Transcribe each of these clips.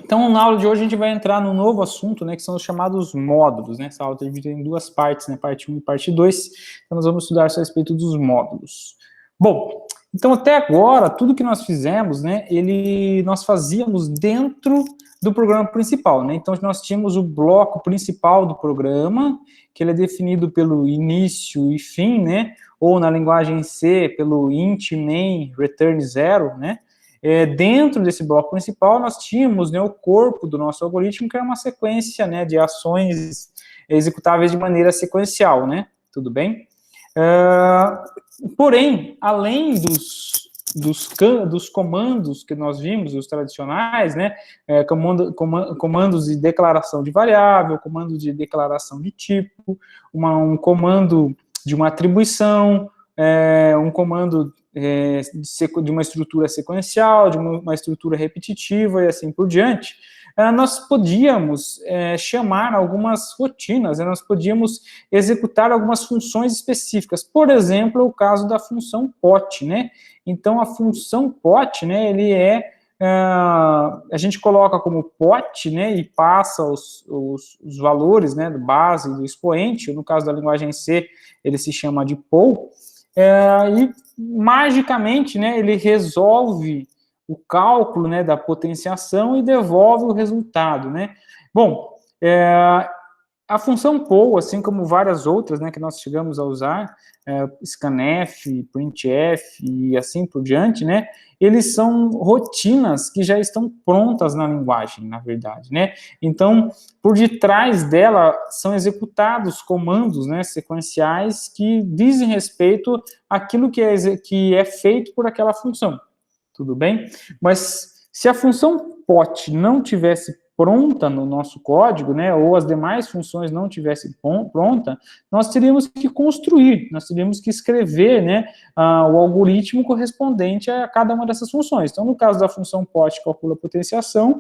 Então, na aula de hoje, a gente vai entrar num novo assunto, né, que são os chamados módulos, né? Essa aula está dividida em duas partes, né? Parte 1 e parte 2. Então, nós vamos estudar a respeito dos módulos. Bom, então, até agora, tudo que nós fizemos, né, nós fazíamos dentro do programa principal, né? Então, nós tínhamos o bloco principal do programa, que ele é definido pelo início e fim, né? Ou, na linguagem C, pelo int main return 0, né? Dentro desse bloco principal, nós tínhamos, né, o corpo do nosso algoritmo, que era uma sequência, né, de ações executáveis de maneira sequencial, né? Tudo bem? Porém, além dos comandos que nós vimos, os tradicionais, né, comandos de declaração de variável, comando de declaração de tipo, um comando de uma atribuição, um comando de uma estrutura sequencial, de uma estrutura repetitiva e assim por diante, nós podíamos chamar algumas rotinas, nós podíamos executar algumas funções específicas. Por exemplo, o caso da função pot, né? Então, a função pot, né, a gente coloca como pot, né, e passa os valores, né, do base, do expoente. No caso da linguagem C, ele se chama de poll, e magicamente, né, ele resolve o cálculo, né, da potenciação e devolve o resultado, né. Bom, a função poll, assim como várias outras, né, que nós chegamos a usar, scanf, printf e assim por diante, né, eles são rotinas que já estão prontas na linguagem, na verdade, né. Então, por detrás dela são executados comandos, né, sequenciais que dizem respeito àquilo que é feito por aquela função. Tudo bem? Mas se a função pot não tivesse pronta no nosso código, né, ou as demais funções não tivessem pronta, nós teríamos que construir, nós teríamos que escrever, né, o algoritmo correspondente a cada uma dessas funções. Então, no caso da função pot que calcula a potenciação,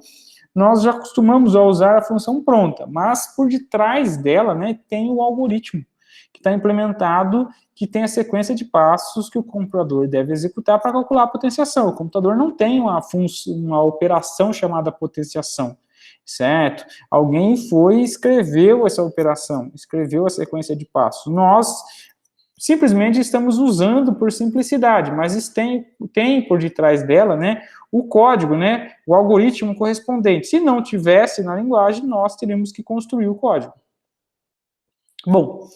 nós já costumamos a usar a função pronta, mas por detrás dela, né, tem o algoritmo que está implementado, que tem a sequência de passos que o computador deve executar para calcular a potenciação. O computador não tem uma operação chamada potenciação, certo? Alguém foi e escreveu essa operação, escreveu a sequência de passos. Nós simplesmente estamos usando por simplicidade, mas tem por detrás dela, né, o código, né, o algoritmo correspondente. Se não tivesse na linguagem, nós teríamos que construir o código. Bom,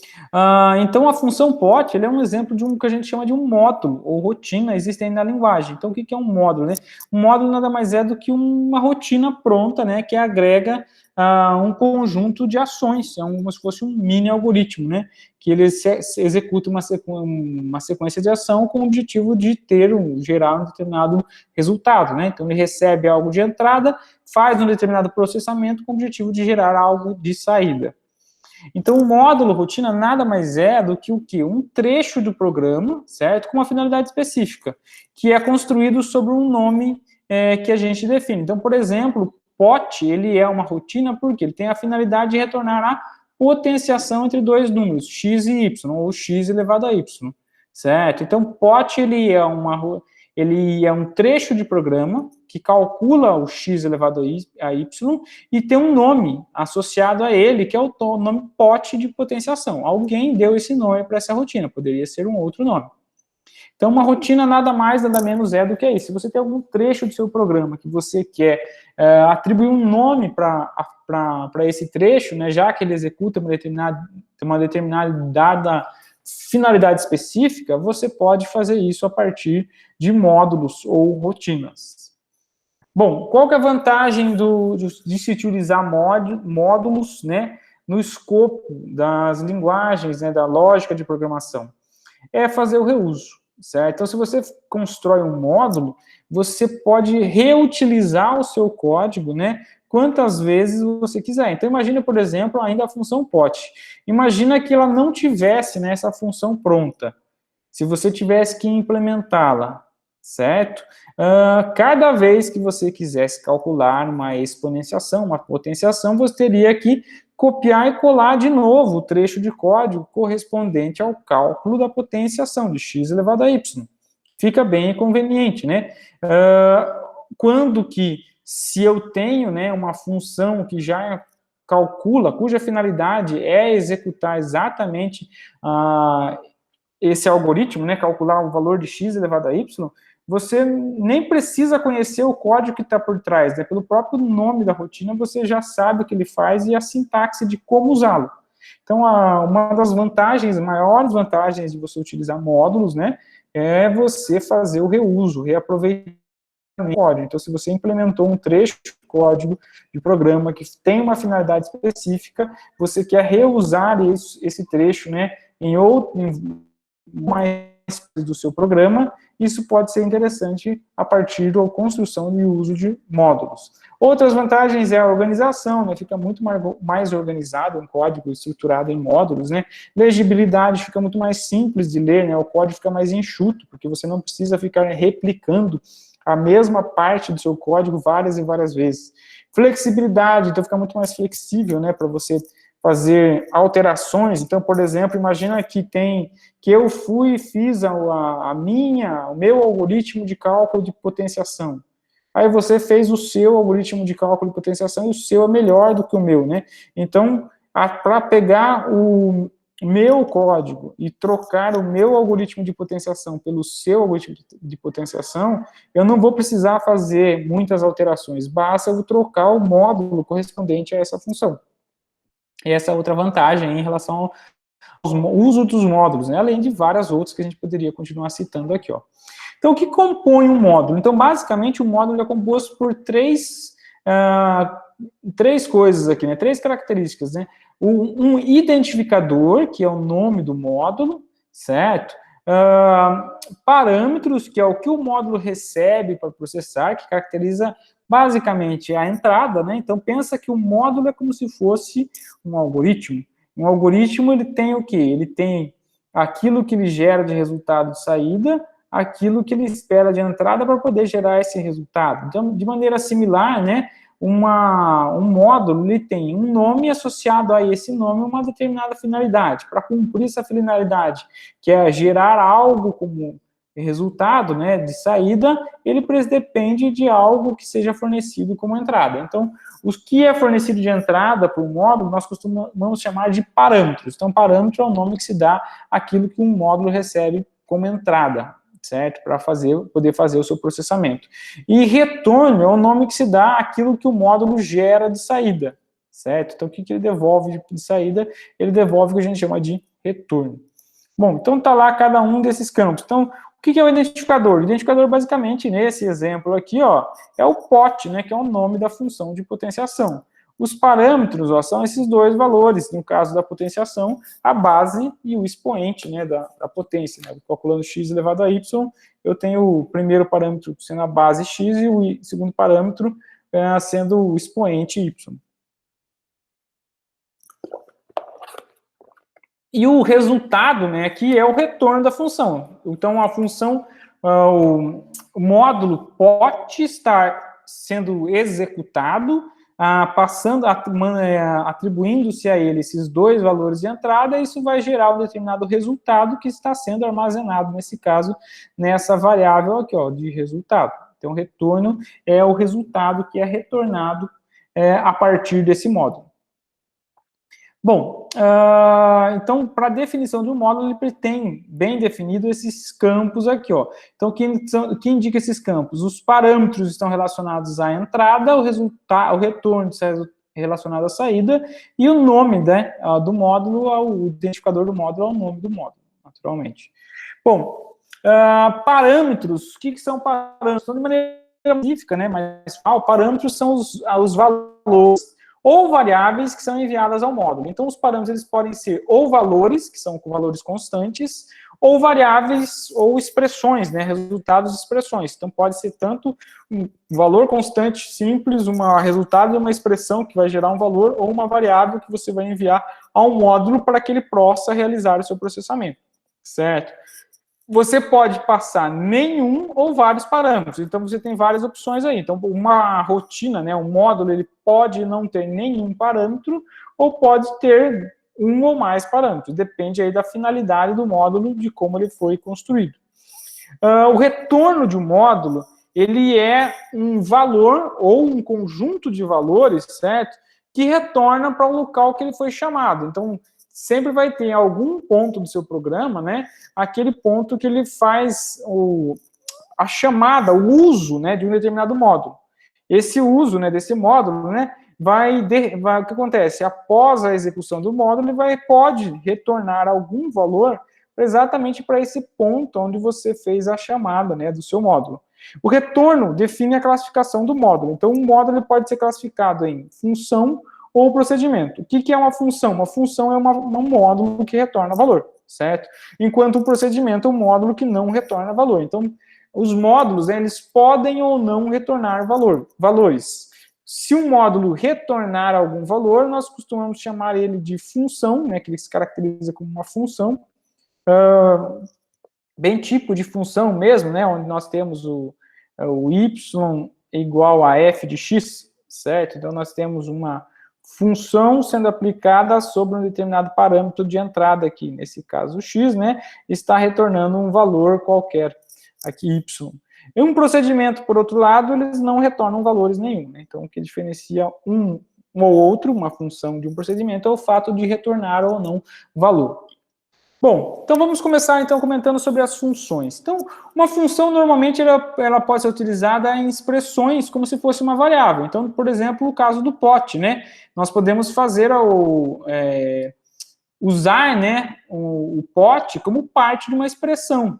então a função pot é um exemplo de um que a gente chama de um módulo, ou rotina existente na linguagem. Então, o que é um módulo, né? Um módulo nada mais é do que uma rotina pronta, né, que agrega um conjunto de ações, como se fosse um mini algoritmo, né, que ele executa uma sequência de ação com o objetivo de gerar um determinado resultado, né? Então, ele recebe algo de entrada, faz um determinado processamento com o objetivo de gerar algo de saída. Então, o módulo rotina nada mais é do que o quê? Um trecho do programa, certo? Com uma finalidade específica, que é construído sobre um nome que a gente define. Então, por exemplo, pot, ele é uma rotina porque ele tem a finalidade de retornar a potenciação entre dois números, x e y, ou x elevado a y, certo? Então, pot, ele é um trecho de programa que calcula o x elevado a y e tem um nome associado a ele, que é o nome pot de potenciação. Alguém deu esse nome para essa rotina, poderia ser um outro nome. Então, uma rotina nada mais, nada menos é do que isso. Se você tem algum trecho do seu programa que você quer atribuir um nome para esse trecho, né, já que ele executa uma determinada finalidade específica, você pode fazer isso a partir de módulos ou rotinas. Bom, qual que é a vantagem de se utilizar módulos, né, no escopo das linguagens, né, da lógica de programação? É fazer o reuso, certo? Então, se você constrói um módulo, você pode reutilizar o seu código, né, quantas vezes você quiser. Então, imagina, por exemplo, ainda a função pot. Imagina que ela não tivesse, né, essa função pronta. Se você tivesse que implementá-la, certo? Cada vez que você quisesse calcular uma exponenciação, uma potenciação, você teria que copiar e colar de novo o trecho de código correspondente ao cálculo da potenciação de x elevado a y. Fica bem inconveniente, né? Quando que se eu tenho, né, uma função que já calcula, cuja finalidade é executar exatamente esse algoritmo, né, calcular o valor de x elevado a y, você nem precisa conhecer o código que está por trás, né? Pelo próprio nome da rotina, você já sabe o que ele faz e a sintaxe de como usá-lo. Então, uma das vantagens, maiores vantagens de você utilizar módulos, né, é você fazer o reuso, reaproveitar o código. Então, se você implementou um trecho de código de programa que tem uma finalidade específica, você quer reusar esse trecho, né, em mais do seu programa, isso pode ser interessante a partir da construção e uso de módulos. Outras vantagens é a organização, né? Fica muito mais organizado um código estruturado em módulos, né? Legibilidade, fica muito mais simples de ler, né? O código fica mais enxuto, porque você não precisa ficar replicando a mesma parte do seu código várias e várias vezes. Flexibilidade, então fica muito mais flexível, né? Para você fazer alterações. Então, por exemplo, imagina que eu fui e fiz o meu algoritmo de cálculo de potenciação. Aí você fez o seu algoritmo de cálculo de potenciação e o seu é melhor do que o meu, né? Então, para pegar o meu código e trocar o meu algoritmo de potenciação pelo seu algoritmo de potenciação, eu não vou precisar fazer muitas alterações, basta eu trocar o módulo correspondente a essa função. E essa é outra vantagem em relação ao uso dos módulos, né? Além de várias outras que a gente poderia continuar citando aqui, ó. Então, o que compõe um módulo? Então, basicamente, o módulo é composto por três coisas aqui, né? Três características, né? Um identificador, que é o nome do módulo, certo? Parâmetros, que é o que o módulo recebe para processar, que caracteriza basicamente a entrada, né? Então, pensa que o módulo é como se fosse um algoritmo. Um algoritmo, ele tem o quê? Ele tem aquilo que ele gera de resultado de saída, aquilo que ele espera de entrada para poder gerar esse resultado. Então, de maneira similar, né? Um módulo, ele tem um nome associado a esse nome, uma determinada finalidade. Para cumprir essa finalidade, que é gerar algo como resultado, né, de saída, ele depende de algo que seja fornecido como entrada. Então, o que é fornecido de entrada para o módulo, nós costumamos chamar de parâmetros. Então, parâmetro é o nome que se dá àquilo que um módulo recebe como entrada, certo? Para poder fazer o seu processamento. E retorno é o nome que se dá àquilo que o módulo gera de saída, certo? Então, o que ele devolve de saída? Ele devolve o que a gente chama de retorno. Bom, então está lá cada um desses campos. Então, o que é o identificador? O identificador, basicamente, nesse exemplo aqui, ó, é o POT, né, que é o nome da função de potenciação. Os parâmetros, ó, são esses dois valores, no caso da potenciação, a base e o expoente, né, da potência. Né? Calculando x elevado a y, eu tenho o primeiro parâmetro sendo a base x e o segundo parâmetro sendo o expoente y. E o resultado, né, aqui é o retorno da função. Então, a função, o módulo pode estar sendo executado, atribuindo-se a ele esses dois valores de entrada, e isso vai gerar um determinado resultado que está sendo armazenado, nesse caso, nessa variável aqui, ó, de resultado. Então, o retorno é o resultado que é retornado a partir desse módulo. Bom, então, para a definição de um módulo, ele tem bem definido esses campos aqui, ó. Então, o que indica esses campos? Os parâmetros estão relacionados à entrada, o retorno está relacionado à saída, e o nome, né, do módulo, o identificador do módulo é o nome do módulo, naturalmente. Bom, parâmetros, o que são parâmetros? Então, de maneira específica, né, mas parâmetros são os valores ou variáveis que são enviadas ao módulo. Então, os parâmetros eles podem ser ou valores, que são valores constantes, ou variáveis ou expressões, né, resultados de expressões. Então, pode ser tanto um valor constante simples, resultado de uma expressão que vai gerar um valor, ou uma variável que você vai enviar ao módulo para que ele possa realizar o seu processamento, certo? Você pode passar nenhum ou vários parâmetros. Então, você tem várias opções aí. Então, uma rotina, né, um módulo, ele pode não ter nenhum parâmetro ou pode ter um ou mais parâmetros. Depende aí da finalidade do módulo, de como ele foi construído. O retorno de um módulo, ele é um valor ou um conjunto de valores, certo? Que retorna para o local que ele foi chamado. Então, sempre vai ter algum ponto do seu programa, né? Aquele ponto que ele faz a chamada, o uso, né, de um determinado módulo. Esse uso, né, desse módulo, né, o que acontece? Após a execução do módulo, ele pode retornar algum valor exatamente para esse ponto onde você fez a chamada, né, do seu módulo. O retorno define a classificação do módulo. Então, um módulo pode ser classificado em função ou procedimento. O que é uma função? Uma função é um módulo que retorna valor, certo? Enquanto um procedimento é um módulo que não retorna valor. Então, os módulos, né, eles podem ou não retornar valores. Se um módulo retornar algum valor, nós costumamos chamar ele de função, né, que ele se caracteriza como uma função, bem tipo de função mesmo, né, onde nós temos o y igual a f de x, certo? Então, nós temos uma função sendo aplicada sobre um determinado parâmetro de entrada aqui, nesse caso x, né, está retornando um valor qualquer, aqui y. E um procedimento, por outro lado, eles não retornam valores nenhum, né? Então, o que diferencia um ou outro, uma função de um procedimento, é o fato de retornar ou não valor. Bom, então vamos começar então comentando sobre as funções. Então, uma função normalmente ela pode ser utilizada em expressões como se fosse uma variável. Então, por exemplo, o caso do pot, né? Nós podemos fazer usar, né, o pot como parte de uma expressão.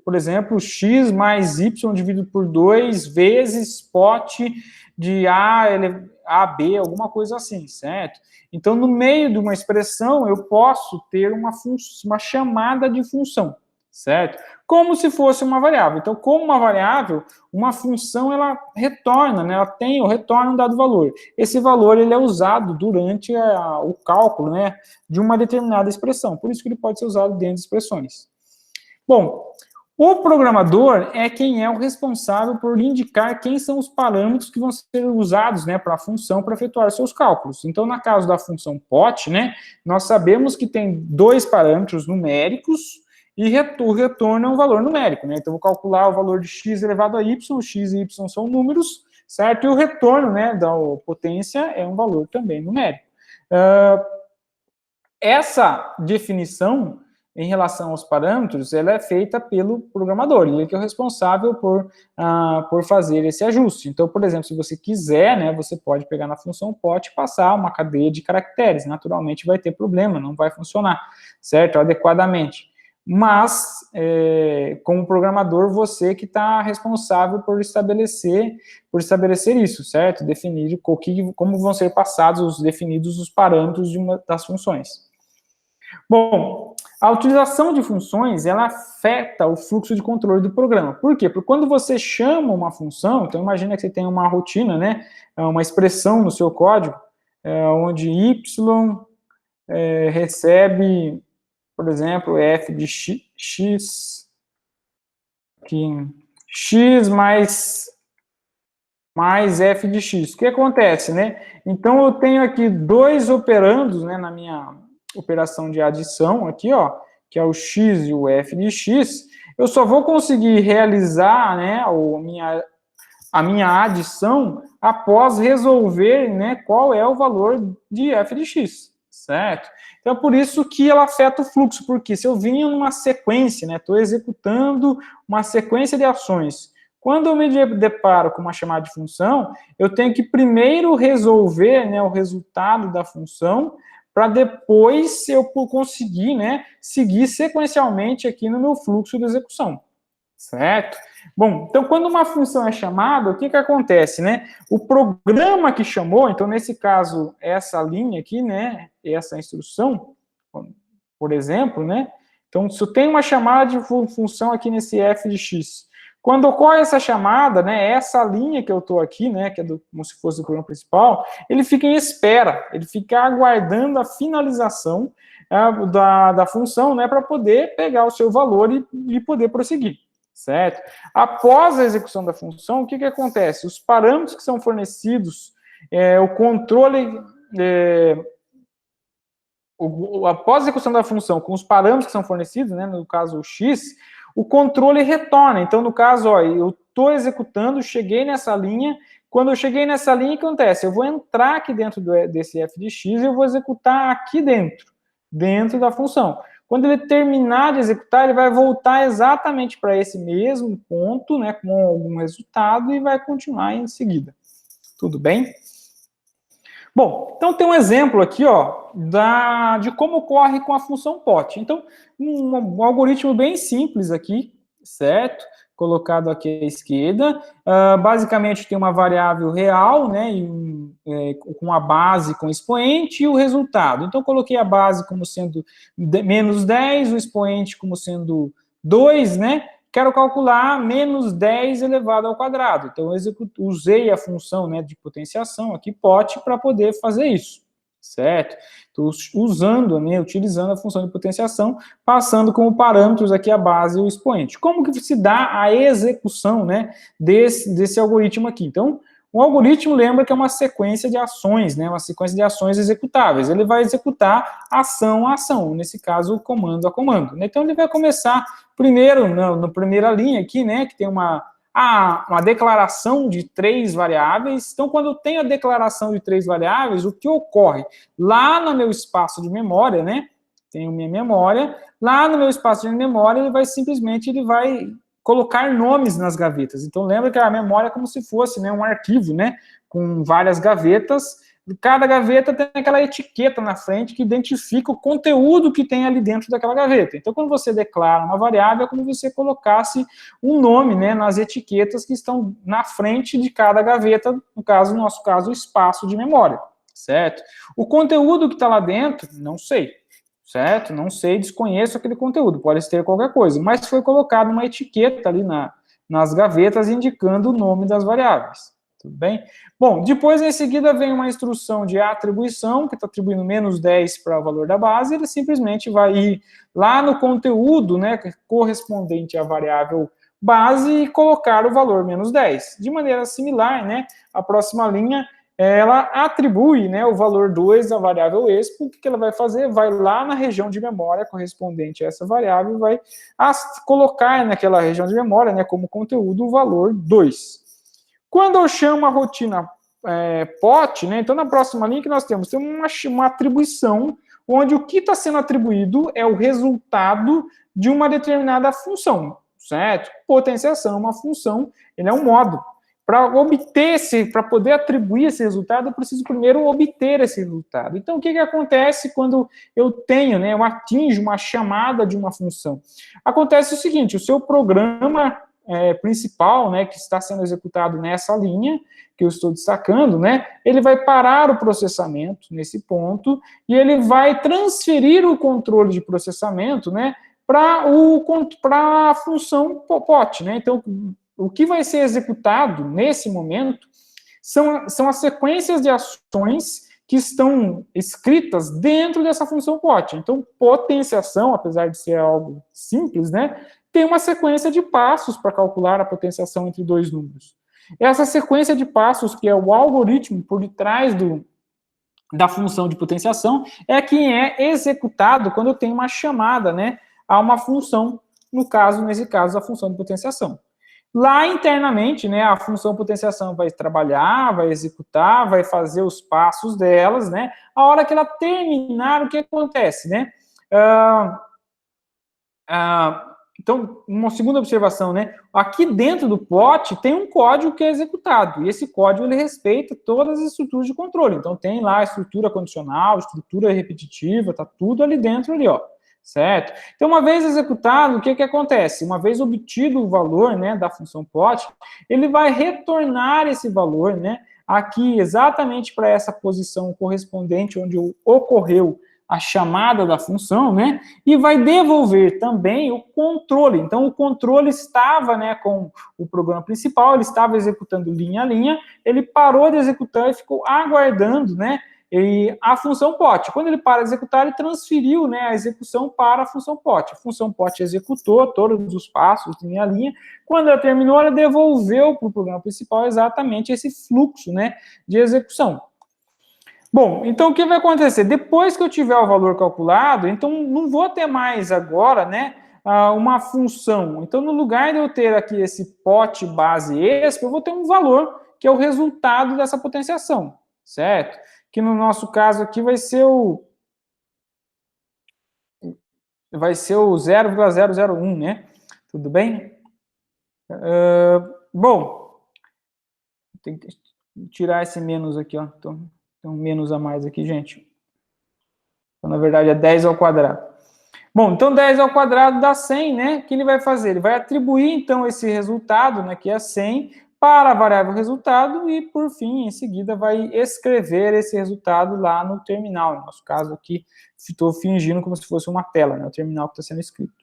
Por exemplo, x mais y dividido por 2 vezes pot de a b, alguma coisa assim, certo? Então, no meio de uma expressão, eu posso ter uma chamada de função, certo? Como se fosse uma variável. Então, como uma variável, uma função, ela retorna, né? Ela tem ou retorna um dado valor. Esse valor, ele é usado durante o cálculo, né, de uma determinada expressão. Por isso que ele pode ser usado dentro de expressões. Bom, o programador é quem é o responsável por indicar quem são os parâmetros que vão ser usados, né, para a função para efetuar seus cálculos. Então, no caso da função pot, né, nós sabemos que tem 2 parâmetros numéricos e o retorno é um valor numérico, né? Então, vou calcular o valor de x elevado a y, x e y são números, certo? E o retorno, né, da potência é um valor também numérico. Essa definição em relação aos parâmetros, ela é feita pelo programador, ele que é o responsável por fazer esse ajuste. Então, por exemplo, se você quiser, né, você pode pegar na função pot e passar uma cadeia de caracteres, naturalmente vai ter problema, não vai funcionar, certo? Adequadamente. Mas, como programador, você que está responsável por estabelecer isso, certo? Definir como vão ser passados, definidos os parâmetros de uma das funções. Bom, a utilização de funções, ela afeta o fluxo de controle do programa. Por quê? Porque quando você chama uma função, então imagina que você tem uma rotina, né, uma expressão no seu código, onde y recebe, por exemplo, f de x, aqui, x mais f de x. O que acontece, né? Então, eu tenho aqui 2 operandos, né, na minha operação de adição aqui, ó, que é o x e o f de x, eu só vou conseguir realizar, né, a minha adição após resolver, né, qual é o valor de f de x, certo? Então, por isso que ela afeta o fluxo, porque se eu vinha numa sequência, né, estou executando uma sequência de ações, quando eu me deparo com uma chamada de função, eu tenho que primeiro resolver, né, o resultado da função, para depois eu conseguir, né, seguir sequencialmente aqui no meu fluxo de execução, certo? Bom, então quando uma função é chamada, o que acontece, né? O programa que chamou, então nesse caso, essa linha aqui, né, essa instrução, por exemplo, né? Então, se eu tenho uma chamada de função aqui nesse f de x, quando ocorre essa chamada, né, essa linha que eu estou aqui, né, que é como se fosse o programa principal, ele fica em espera, ele fica aguardando a finalização da função, né, para poder pegar o seu valor e poder prosseguir, certo? Após a execução da função, o que acontece? Os parâmetros que são fornecidos, o controle... após a execução da função, com os parâmetros que são fornecidos, né, no caso o x, o controle retorna. Então, no caso, ó, eu estou executando, cheguei nessa linha. Quando eu cheguei nessa linha, o que acontece? Eu vou entrar aqui dentro desse f de x e eu vou executar aqui dentro da função. Quando ele terminar de executar, ele vai voltar exatamente para esse mesmo ponto, né, com algum resultado, e vai continuar em seguida. Tudo bem? Bom, então tem um exemplo aqui, ó, de como ocorre com a função pot. Então, um algoritmo bem simples aqui, certo? Colocado aqui à esquerda. Basicamente tem uma variável real, né, com a base com expoente e o resultado. Então, coloquei a base como sendo menos 10, o expoente como sendo 2, né? Quero calcular menos 10 elevado ao quadrado. Então, eu usei a função, né, de potenciação aqui, pot, para poder fazer isso, certo? Estou usando, né, utilizando a função de potenciação, passando como parâmetros aqui a base e o expoente. Como que se dá a execução, né, desse algoritmo aqui? Então, o algoritmo lembra que é uma sequência de ações, né, uma sequência de ações executáveis. Ele vai executar ação a ação, nesse caso, comando a comando. Então, ele vai começar primeiro, na primeira linha aqui, né, que tem uma declaração de 3 variáveis. Então, quando eu tenho a declaração de 3 variáveis, o que ocorre? Lá no meu espaço de memória, né, tenho minha memória, lá no meu espaço de memória, ele vai colocar nomes nas gavetas. Então, lembra que a memória é como se fosse, né, um arquivo, né, com várias gavetas. Cada gaveta tem aquela etiqueta na frente que identifica o conteúdo que tem ali dentro daquela gaveta. Então, quando você declara uma variável, é como se você colocasse um nome, né, nas etiquetas que estão na frente de cada gaveta, no nosso caso, o espaço de memória, certo? O conteúdo que está lá dentro, não sei, certo? Não sei, desconheço aquele conteúdo, pode ter qualquer coisa, mas foi colocado uma etiqueta ali nas gavetas indicando o nome das variáveis, tudo bem? Bom, depois em seguida vem uma instrução de atribuição, que está atribuindo menos 10 para o valor da base, ele simplesmente vai ir lá no conteúdo, né, correspondente à variável base e colocar o valor menos 10. De maneira similar, né, a próxima linha, ela atribui, né, o valor 2 à variável expo. O que ela vai fazer? Vai lá na região de memória correspondente a essa variável e vai colocar naquela região de memória, né, como conteúdo o valor 2. Quando eu chamo a rotina pot, né, então na próxima linha que nós temos uma atribuição onde o que está sendo atribuído é o resultado de uma determinada função, certo? Potenciação é uma função, ele é um modo. Para poder atribuir esse resultado, eu preciso primeiro obter esse resultado. Então, o que acontece quando eu tenho, né, eu atinjo uma chamada de uma função? Acontece o seguinte, o seu programa principal, né, que está sendo executado nessa linha, que eu estou destacando, né, ele vai parar o processamento nesse ponto, e ele vai transferir o controle de processamento, né, para a função pot, né. Então, o que vai ser executado nesse momento são as sequências de ações que estão escritas dentro dessa função pot. Então, potenciação, apesar de ser algo simples, né, tem uma sequência de passos para calcular a potenciação entre dois números. Essa sequência de passos, que é o algoritmo por detrás da função de potenciação, é quem é executado quando eu tenho uma chamada, né, a uma função, nesse caso, a função de potenciação. Lá internamente, né, a função potenciação vai trabalhar, vai executar, vai fazer os passos delas, né? A hora que ela terminar, o que acontece, né? Então, uma segunda observação, né? Aqui dentro do pot tem um código que é executado, e esse código ele respeita todas as estruturas de controle. Então, tem lá a estrutura condicional, estrutura repetitiva, tá tudo ali dentro, ali, ó. Certo? Então, uma vez executado, o que acontece? Uma vez obtido o valor, né, da função pot, ele vai retornar esse valor, né, aqui exatamente para essa posição correspondente onde ocorreu a chamada da função, né, e vai devolver também o controle. Então, o controle estava, né, com o programa principal, ele estava executando linha a linha, ele parou de executar e ficou aguardando, né, e a função pot. Quando ele para de executar, ele transferiu, né, a execução para a função pot. A função pot executou todos os passos, linha a linha. Quando ela terminou, ela devolveu para o programa principal exatamente esse fluxo, né, de execução. Bom, então o que vai acontecer? Depois que eu tiver o valor calculado, então não vou ter mais agora, né, uma função. Então, no lugar de eu ter aqui esse pote base expo, eu vou ter um valor que é o resultado dessa potenciação, certo? Que no nosso caso aqui vai ser o 0,001, né? Tudo bem? Bom, tem que tirar esse menos aqui, ó. Tem um menos a mais aqui, gente. Então, na verdade, é 10 ao quadrado. Bom, então 10 ao quadrado dá 100, né? O que ele vai fazer? Ele vai atribuir, então, esse resultado, né, que é 100, para a variável resultado e, por fim, em seguida, vai escrever esse resultado lá no terminal. No nosso caso aqui, estou fingindo como se fosse uma tela, né? O terminal que está sendo escrito.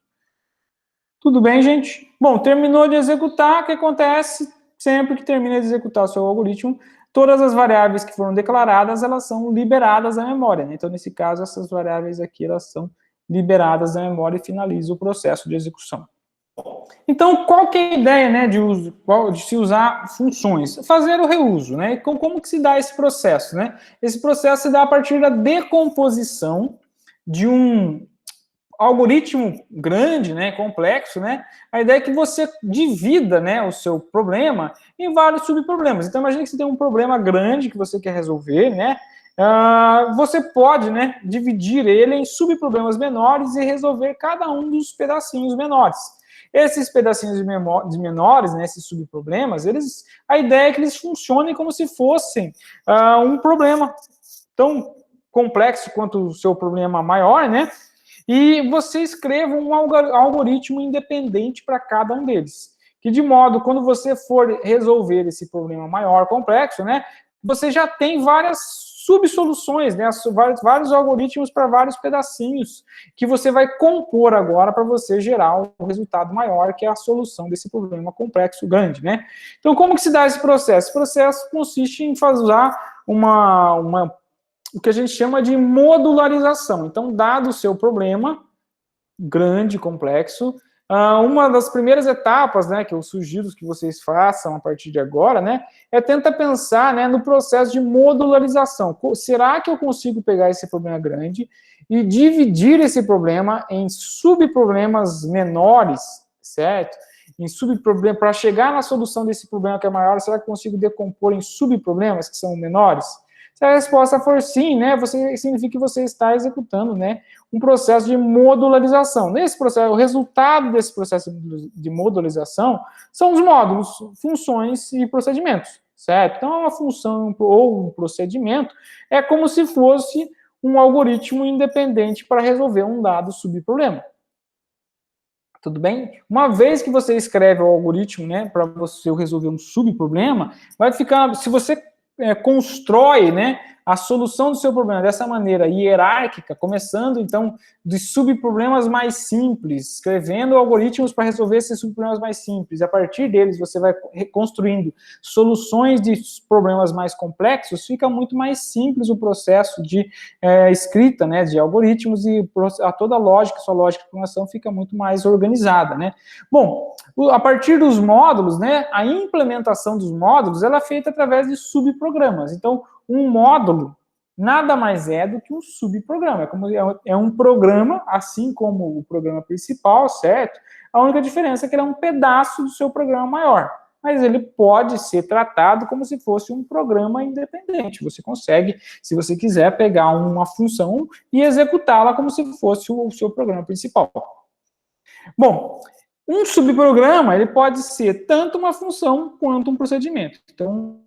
Tudo bem, gente? Bom, terminou de executar, o que acontece? Sempre que termina de executar o seu algoritmo, todas as variáveis que foram declaradas, elas são liberadas da memória, né? Então, nesse caso, essas variáveis aqui, elas são liberadas da memória e finaliza o processo de execução. Então, qual que é a ideia, né, de se usar funções? Fazer o reuso, né? Como que se dá esse processo, né? Esse processo se dá a partir da decomposição de um algoritmo grande, né, complexo, né? A ideia é que você divida, né, o seu problema em vários subproblemas. Então, imagine que você tem um problema grande que você quer resolver, né? Você pode, né, dividir ele em subproblemas menores e resolver cada um dos pedacinhos menores. Esses pedacinhos menores, né, esses subproblemas, a ideia é que eles funcionem como se fossem um problema tão complexo quanto o seu problema maior, né? E você escreva um algoritmo independente para cada um deles. Que de modo, quando você for resolver esse problema maior, complexo, né, você já tem várias subsoluções, né, vários algoritmos para vários pedacinhos que você vai compor agora para você gerar um resultado maior, que é a solução desse problema complexo grande, né? Então, como que se dá esse processo? Esse processo consiste em usar o que a gente chama de modularização. Então, dado o seu problema grande, complexo, uma das primeiras etapas, né, que eu sugiro que vocês façam a partir de agora, né, é tentar pensar, né, no processo de modularização. Será que eu consigo pegar esse problema grande e dividir esse problema em subproblemas menores, certo? Em subproblemas, para chegar na solução desse problema que é maior, será que eu consigo decompor em subproblemas que são menores? Se a resposta for sim, né, significa que você está executando, né, um processo de modularização. Nesse processo, o resultado desse processo de modularização são os módulos, funções e procedimentos, certo? Então, uma função ou um procedimento é como se fosse um algoritmo independente para resolver um dado subproblema. Tudo bem? Uma vez que você escreve o algoritmo, né, para você resolver um subproblema, vai ficar, se você constrói, né, a solução do seu problema dessa maneira hierárquica, começando, então, de subproblemas mais simples, escrevendo algoritmos para resolver esses subproblemas mais simples, e a partir deles você vai reconstruindo soluções de problemas mais complexos, fica muito mais simples o processo de escrita, né, de algoritmos, e toda a lógica, sua lógica de programação fica muito mais organizada, né. Bom, a partir dos módulos, né, a implementação dos módulos, ela é feita através de subprogramas. Então, um módulo nada mais é do que um subprograma. É um programa, assim como o programa principal, certo? A única diferença é que ele é um pedaço do seu programa maior. Mas ele pode ser tratado como se fosse um programa independente. Você consegue, se você quiser, pegar uma função e executá-la como se fosse o seu programa principal. Bom, um subprograma, ele pode ser tanto uma função quanto um procedimento. Então,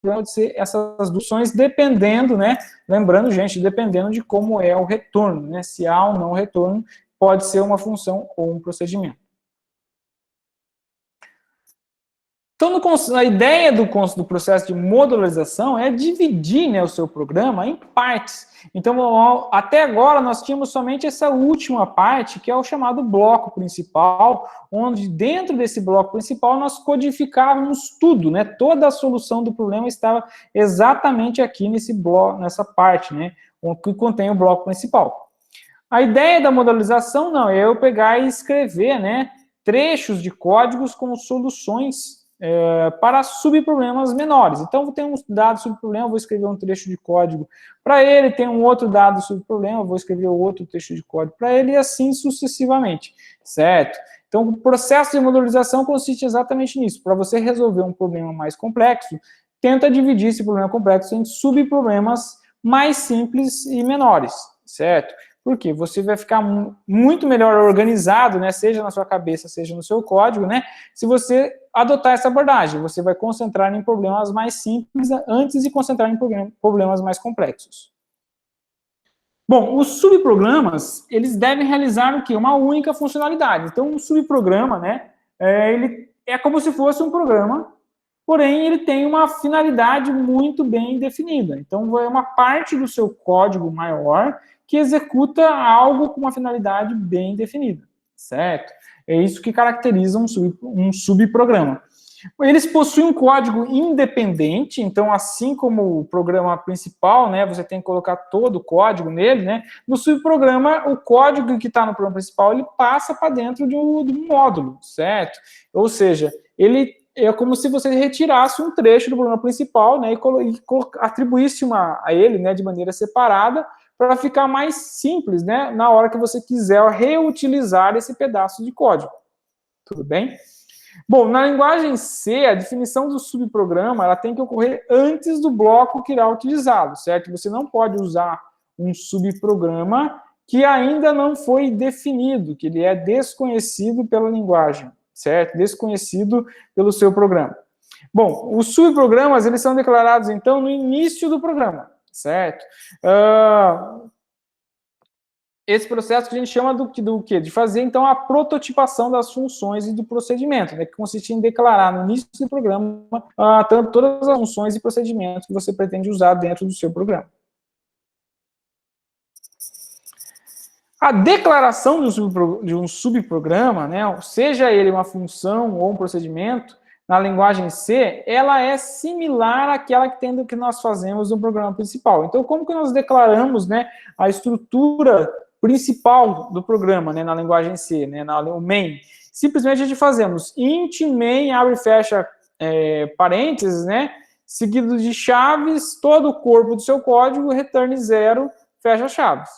pode ser essas funções dependendo, né? Lembrando, gente, dependendo de como é o retorno, né? Se há ou não retorno, pode ser uma função ou um procedimento. Então, a ideia do processo de modularização é dividir, né, o seu programa em partes. Então, até agora, nós tínhamos somente essa última parte, que é o chamado bloco principal, onde dentro desse bloco principal nós codificávamos tudo, né? Toda a solução do problema estava exatamente aqui nesse bloco, nessa parte, né, que contém o bloco principal. A ideia da modularização, não, é eu pegar e escrever, né, trechos de códigos com soluções para subproblemas menores. Então, tem um dado subproblema, vou escrever um trecho de código para ele, tem um outro dado subproblema, vou escrever outro trecho de código para ele, e assim sucessivamente, certo? Então, o processo de modularização consiste exatamente nisso. Para você resolver um problema mais complexo, tenta dividir esse problema complexo em subproblemas mais simples e menores, certo? Porque você vai ficar muito melhor organizado, né, seja na sua cabeça, seja no seu código, né, se você adotar essa abordagem. Você vai concentrar em problemas mais simples antes de concentrar em problemas mais complexos. Bom, os subprogramas, eles devem realizar o quê? Uma única funcionalidade. Então, um subprograma, né, ele é como se fosse um programa, porém, ele tem uma finalidade muito bem definida. Então, é uma parte do seu código maior que executa algo com uma finalidade bem definida, certo? É isso que caracteriza um subprograma. Eles possuem um código independente, então, assim como o programa principal, né, você tem que colocar todo o código nele, né, no subprograma, o código que está no programa principal, ele passa para dentro de um módulo, certo? Ou seja, ele é como se você retirasse um trecho do programa principal, né, e atribuísse a ele, né, de maneira separada, para ficar mais simples, né, na hora que você quiser reutilizar esse pedaço de código. Tudo bem? Bom, na linguagem C, a definição do subprograma, ela tem que ocorrer antes do bloco que irá utilizá-lo, certo? Você não pode usar um subprograma que ainda não foi definido, que ele é desconhecido pela linguagem, certo? Desconhecido pelo seu programa. Bom, os subprogramas, eles são declarados, então, no início do programa, certo? Esse processo que a gente chama do quê? De fazer, então, a prototipação das funções e do procedimento, né, que consiste em declarar no início do programa todas as funções e procedimentos que você pretende usar dentro do seu programa. A declaração de um subprograma, né, seja ele uma função ou um procedimento, na linguagem C, ela é similar àquela que nós fazemos no programa principal. Então, como que nós declaramos, né, a estrutura principal do programa, né, na linguagem C, né, o main? Simplesmente a gente fazemos int main, abre e fecha parênteses, né, seguido de chaves, todo o corpo do seu código, return 0, fecha chaves.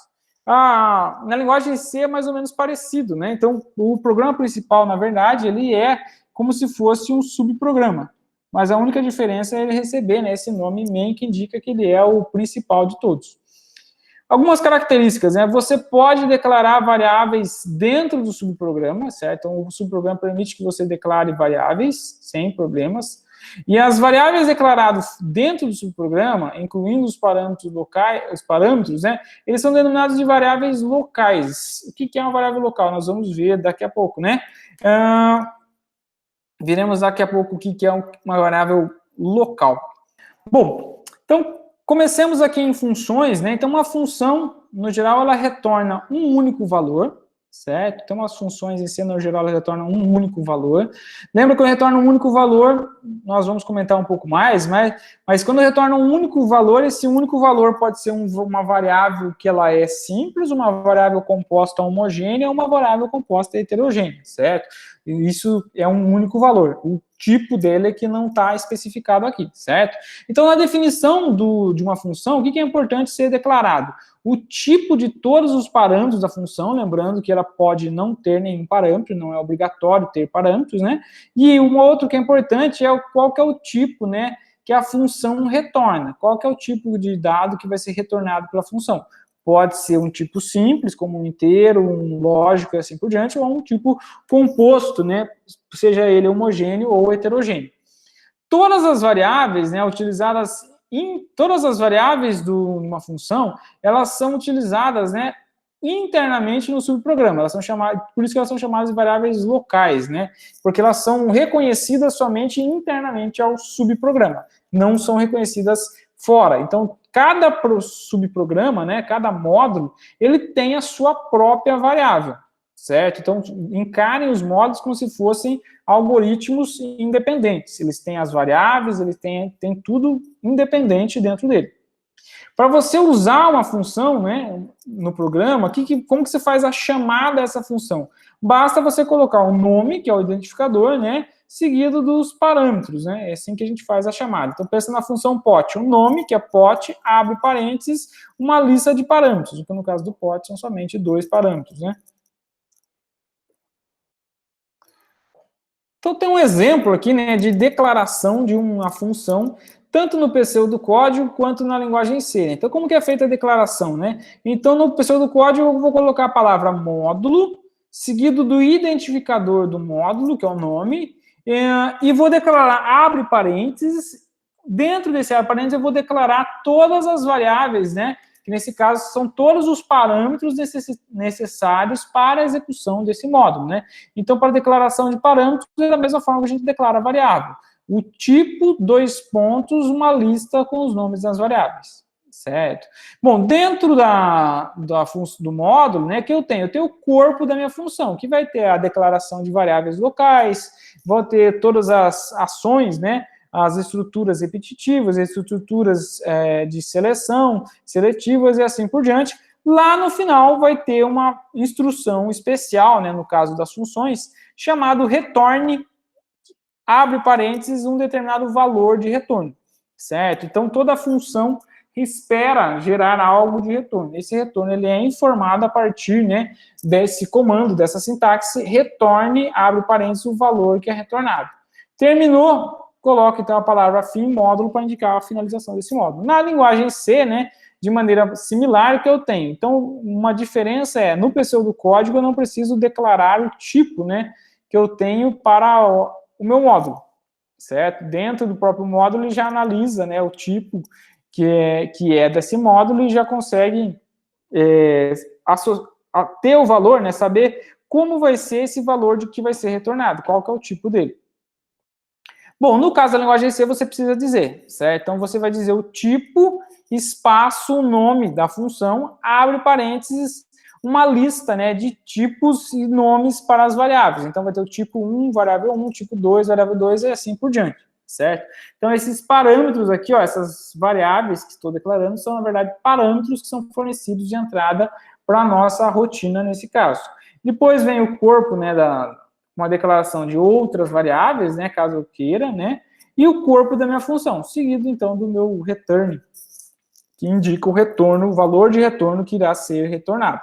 Na linguagem C é mais ou menos parecido, né? Então, o programa principal, na verdade, ele é como se fosse um subprograma. Mas a única diferença é ele receber, né, esse nome main, que indica que ele é o principal de todos. Algumas características, né? Você pode declarar variáveis dentro do subprograma, certo? Então, o subprograma permite que você declare variáveis sem problemas. E as variáveis declaradas dentro do subprograma, incluindo os parâmetros locais, né, eles são denominados de variáveis locais. O que é uma variável local? Nós vamos ver daqui a pouco, né? Veremos daqui a pouco o que é uma variável local. Bom, então, comecemos aqui em funções, né? Então, uma função, no geral, ela retorna um único valor, certo? Então, as funções em C, no geral, elas retornam um único valor. Lembra que eu retorno um único valor, nós vamos comentar um pouco mais, mas quando eu retorno um único valor, esse único valor pode ser uma variável que ela é simples, uma variável composta homogênea ou uma variável composta heterogênea, certo? Isso é um único valor. O tipo dele é que não está especificado aqui, certo? Então, na definição de uma função, o que é importante ser declarado? O tipo de todos os parâmetros da função, lembrando que ela pode não ter nenhum parâmetro, não é obrigatório ter parâmetros, né? E um outro que é importante é qual que é o tipo, né, que a função retorna. Qual que é o tipo de dado que vai ser retornado pela função? Pode ser um tipo simples, como um inteiro, um lógico e assim por diante, ou um tipo composto, né, seja ele homogêneo ou heterogêneo. Todas as variáveis, né, utilizadas todas as variáveis de uma função, elas são utilizadas, né, internamente no subprograma. Elas são chamadas, por isso que elas são chamadas de variáveis locais, né, porque elas são reconhecidas somente internamente ao subprograma, não são reconhecidas fora. Então, cada subprograma, né, cada módulo, ele tem a sua própria variável, certo? Então, encarem os módulos como se fossem algoritmos independentes. Eles têm as variáveis, eles têm tudo independente dentro dele. Para você usar uma função, né, no programa, como que você faz a chamada dessa função? Basta você colocar o nome, que é o identificador, né, seguido dos parâmetros, né? É assim que a gente faz a chamada. Então, pensa na função pot, um nome, que é pot, abre parênteses, uma lista de parâmetros, que no caso do pot são somente 2 parâmetros, né? Então, tem um exemplo aqui, né, de declaração de uma função, tanto no pseudocódigo quanto na linguagem C. Então, como que é feita a declaração, né? Então, no pseudocódigo, eu vou colocar a palavra módulo, seguido do identificador do módulo, que é o nome, e vou declarar abre parênteses. Dentro desse abre parênteses, eu vou declarar todas as variáveis, né? Que nesse caso são todos os parâmetros necessários para a execução desse módulo, né? Então, para a declaração de parâmetros, é da mesma forma que a gente declara a variável. O tipo, 2 pontos, uma lista com os nomes das variáveis, certo? Bom, dentro do módulo, né, que eu tenho o corpo da minha função, que vai ter a declaração de variáveis locais, vou ter todas as ações, né, as estruturas repetitivas, as estruturas de seleção, seletivas e assim por diante. Lá no final vai ter uma instrução especial, né, no caso das funções, chamado retorne, abre parênteses, um determinado valor de retorno, certo? Então, toda função espera gerar algo de retorno. Esse retorno ele é informado a partir, né, desse comando, dessa sintaxe, retorne, abre parênteses, o valor que é retornado. Terminou, coloque então a palavra fim módulo para indicar a finalização desse módulo. Na linguagem C, né, de maneira similar que eu tenho. Então, uma diferença é, no pseudocódigo eu não preciso declarar o tipo, né, que eu tenho para o meu módulo, certo? Dentro do próprio módulo ele já analisa, né, o tipo que é desse módulo e já consegue ter o valor, né, saber como vai ser esse valor de que vai ser retornado, qual que é o tipo dele. Bom, no caso da linguagem C, você precisa dizer, certo? Então, você vai dizer o tipo, espaço, nome da função, abre parênteses, uma lista, né, de tipos e nomes para as variáveis. Então, vai ter o tipo 1, variável 1, tipo 2, variável 2 e assim por diante, certo? Então, esses parâmetros aqui, ó, essas variáveis que estou declarando, são, na verdade, parâmetros que são fornecidos de entrada para a nossa rotina nesse caso. Depois vem o corpo, né, uma declaração de outras variáveis, né, caso eu queira, né, e o corpo da minha função, seguido, então, do meu return, que indica o retorno, o valor de retorno que irá ser retornado.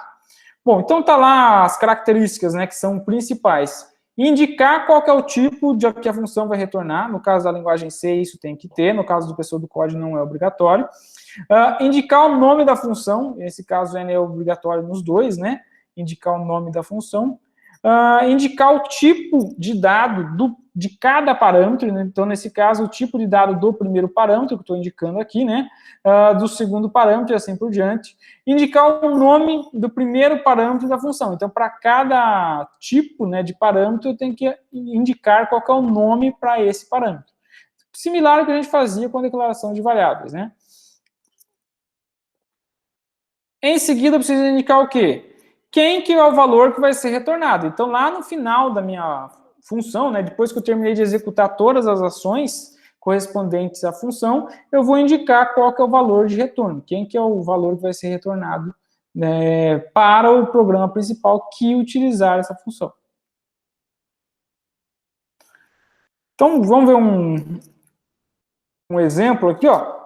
Bom, então tá lá as características, né, que são principais. Indicar qual que é o tipo de que a função vai retornar, no caso da linguagem C, isso tem que ter, no caso do pseudocódigo não é obrigatório. Indicar o nome da função, nesse caso é obrigatório nos dois, né, indicar o nome da função. Indicar o tipo de dado de cada parâmetro, né? Então, nesse caso, o tipo de dado do primeiro parâmetro, que estou indicando aqui, né? Do segundo parâmetro e assim por diante. Indicar o nome do primeiro parâmetro da função. Então, para cada tipo, né, de parâmetro, eu tenho que indicar qual que é o nome para esse parâmetro. Similar ao que a gente fazia com a declaração de variáveis, né? Em seguida, eu preciso indicar o quê? Quem que é o valor que vai ser retornado. Então, lá no final da minha função, né, depois que eu terminei de executar todas as ações correspondentes à função, eu vou indicar qual que é o valor de retorno, quem que é o valor que vai ser retornado, né, para o programa principal que utilizar essa função. Então, vamos ver um exemplo aqui, ó.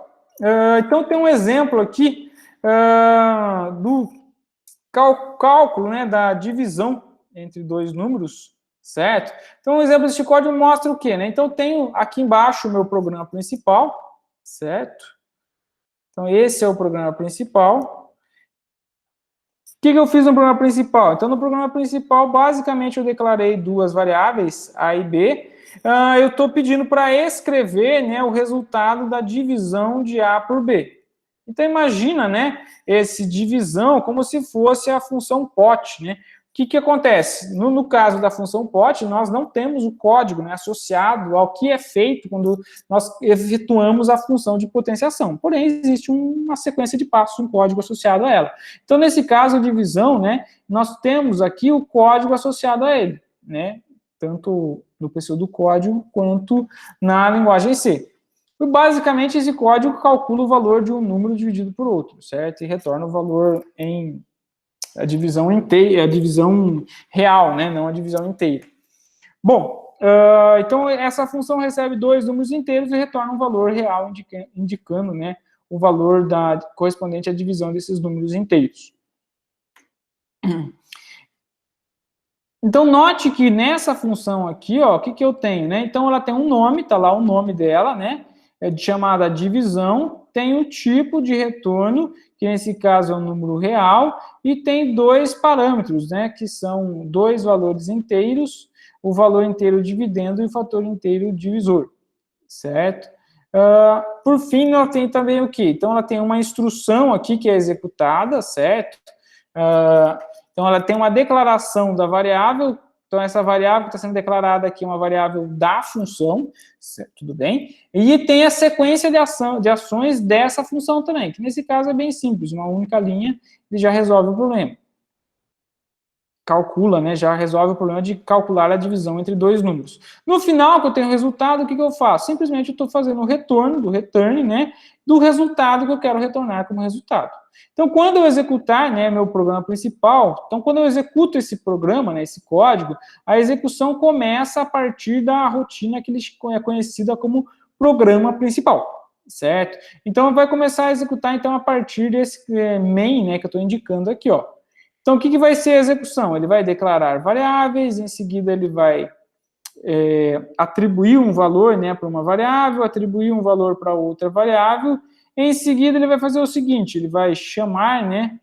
Então, tem um exemplo aqui do cálculo, né, da divisão entre dois números, certo? Então, um exemplo deste código mostra o quê, né? Então, tenho aqui embaixo o meu programa principal, certo? Então, esse é o programa principal. O que eu fiz no programa principal? Então, no programa principal, basicamente, eu declarei duas variáveis, A e B. Eu estou pedindo para escrever, né, o resultado da divisão de A por B. Então, imagina, né, esse divisão como se fosse a função pot, né? O que acontece? No caso da função pot, nós não temos o código, né, associado ao que é feito quando nós efetuamos a função de potenciação. Porém, existe uma sequência de passos, um código associado a ela. Então, nesse caso, a divisão, né, nós temos aqui o código associado a ele, né? Tanto no pseudocódigo quanto na linguagem C. E, basicamente, esse código calcula o valor de um número dividido por outro, certo? E retorna o valor em a divisão inteira, a divisão real, né? Não a divisão inteira. Bom, Então, essa função recebe dois números inteiros e retorna um valor real, indicando, né, o valor correspondente à divisão desses números inteiros. Então, note que nessa função aqui, ó, o que eu tenho, né? Então, ela tem um nome, tá lá o nome dela, né? É chamada divisão, tem o tipo de retorno, que nesse caso é um número real, e tem dois parâmetros, né? Que são dois valores inteiros, o valor inteiro dividendo e o fator inteiro divisor, certo? Por fim, ela tem também o quê? Então, ela tem uma instrução aqui que é executada, certo? Então, ela tem uma declaração da variável. Então, essa variável que está sendo declarada aqui é uma variável da função, certo? Tudo bem? E tem a sequência de ações dessa função também, que nesse caso é bem simples, uma única linha, ele já resolve o problema. Calcula, né, já resolve o problema de calcular a divisão entre dois números. No final, que eu tenho o resultado, o que eu faço? Simplesmente eu estou fazendo o retorno, do return, né, do resultado que eu quero retornar como resultado. Então, quando eu executar, né, meu programa principal, então quando eu executo esse programa, né, esse código, a execução começa a partir da rotina que é conhecida como programa principal, certo? Então, vai começar a executar, então, a partir desse main, né, que eu estou indicando aqui, ó. Então, o que vai ser a execução? Ele vai declarar variáveis, em seguida ele vai atribuir um valor, né, para uma variável, atribuir um valor para outra variável, em seguida ele vai fazer o seguinte, ele vai chamar, né,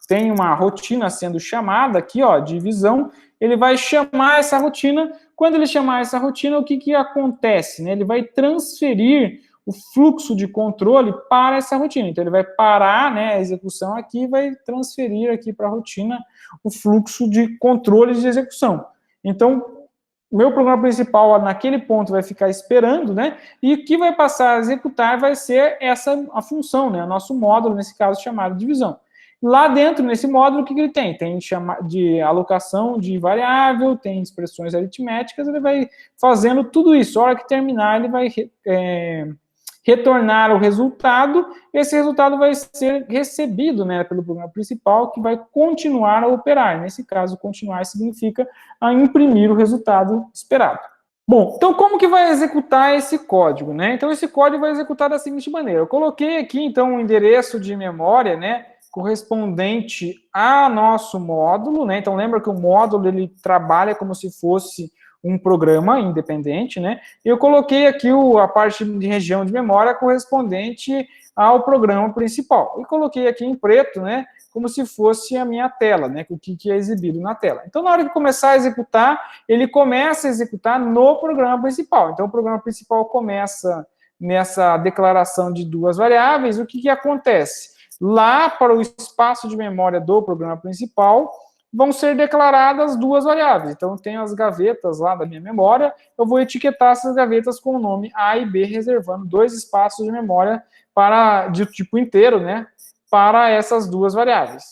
tem uma rotina sendo chamada aqui, ó, divisão, ele vai chamar essa rotina, quando ele chamar essa rotina, o que acontece, né? Ele vai transferir o fluxo de controle para essa rotina. Então, ele vai parar, né, a execução aqui e vai transferir aqui para a rotina o fluxo de controles de execução. Então, o meu programa principal, naquele ponto, vai ficar esperando, né, e o que vai passar a executar vai ser a função, né, o nosso módulo, nesse caso, chamado divisão. Lá dentro, nesse módulo, o que ele tem? Tem de alocação de variável, tem expressões aritméticas, ele vai fazendo tudo isso. A hora que terminar, ele vai retornar o resultado, esse resultado vai ser recebido, né, pelo programa principal, que vai continuar a operar. Nesse caso, continuar significa imprimir o resultado esperado. Bom, então como que vai executar esse código, né? Então esse código vai executar da seguinte maneira. Eu coloquei aqui, então, um endereço de memória, né, correspondente a nosso módulo, né? Então lembra que o módulo ele trabalha como se fosse um programa independente, né? Eu coloquei aqui a parte de região de memória correspondente ao programa principal. E coloquei aqui em preto, né? Como se fosse a minha tela, né? O que é exibido na tela. Então, na hora de começar a executar, ele começa a executar no programa principal. Então, o programa principal começa nessa declaração de duas variáveis. O que acontece? Lá para o espaço de memória do programa principal, vão ser declaradas duas variáveis. Então, tem as gavetas lá da minha memória, eu vou etiquetar essas gavetas com o nome A e B, reservando dois espaços de memória de tipo inteiro, né, para essas duas variáveis.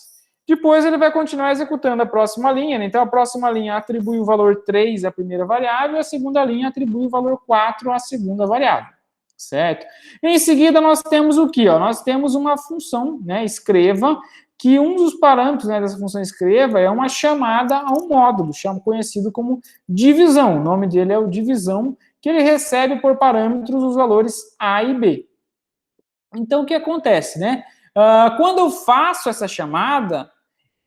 Depois, ele vai continuar executando a próxima linha, né? Então, a próxima linha atribui o valor 3 à primeira variável, a segunda linha atribui o valor 4 à segunda variável, certo? Em seguida, nós temos o quê? Nós temos uma função, né, escreva, que um dos parâmetros, né, dessa função escreva é uma chamada a um módulo, conhecido como divisão. O nome dele é o divisão, que ele recebe por parâmetros os valores A e B. Então, o que acontece, né? Quando eu faço essa chamada,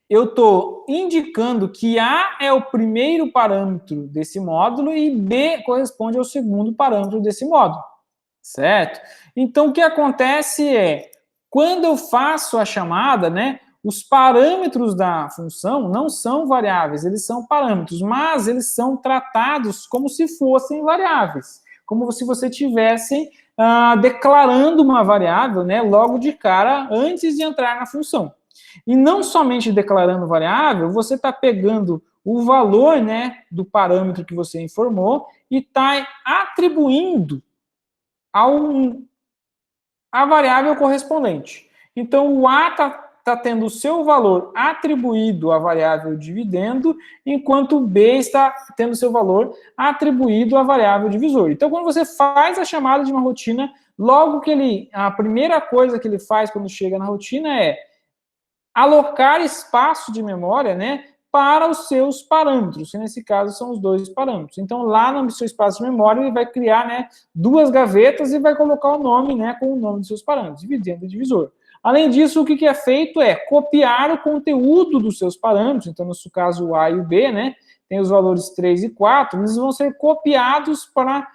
eu estou indicando que A é o primeiro parâmetro desse módulo e B corresponde ao segundo parâmetro desse módulo, certo? Então, o que acontece é, quando eu faço a chamada, né, os parâmetros da função não são variáveis, eles são parâmetros, mas eles são tratados como se fossem variáveis, como se você tivesse declarando uma variável, né, logo de cara, antes de entrar na função. E não somente declarando variável, você está pegando o valor, né, do parâmetro que você informou e está atribuindo a variável correspondente. Então, o A está tendo o seu valor atribuído à variável dividendo, enquanto o B está tendo o seu valor atribuído à variável divisor. Então, quando você faz a chamada de uma rotina, logo que a primeira coisa que ele faz quando chega na rotina é alocar espaço de memória, né, para os seus parâmetros, que nesse caso são os dois parâmetros. Então, lá no seu espaço de memória, ele vai criar, né, duas gavetas e vai colocar o nome, né, com o nome dos seus parâmetros, dividindo o divisor. Além disso, o que é feito é copiar o conteúdo dos seus parâmetros, então, no seu caso, o A e o B, né, tem os valores 3 e 4, eles vão ser copiados para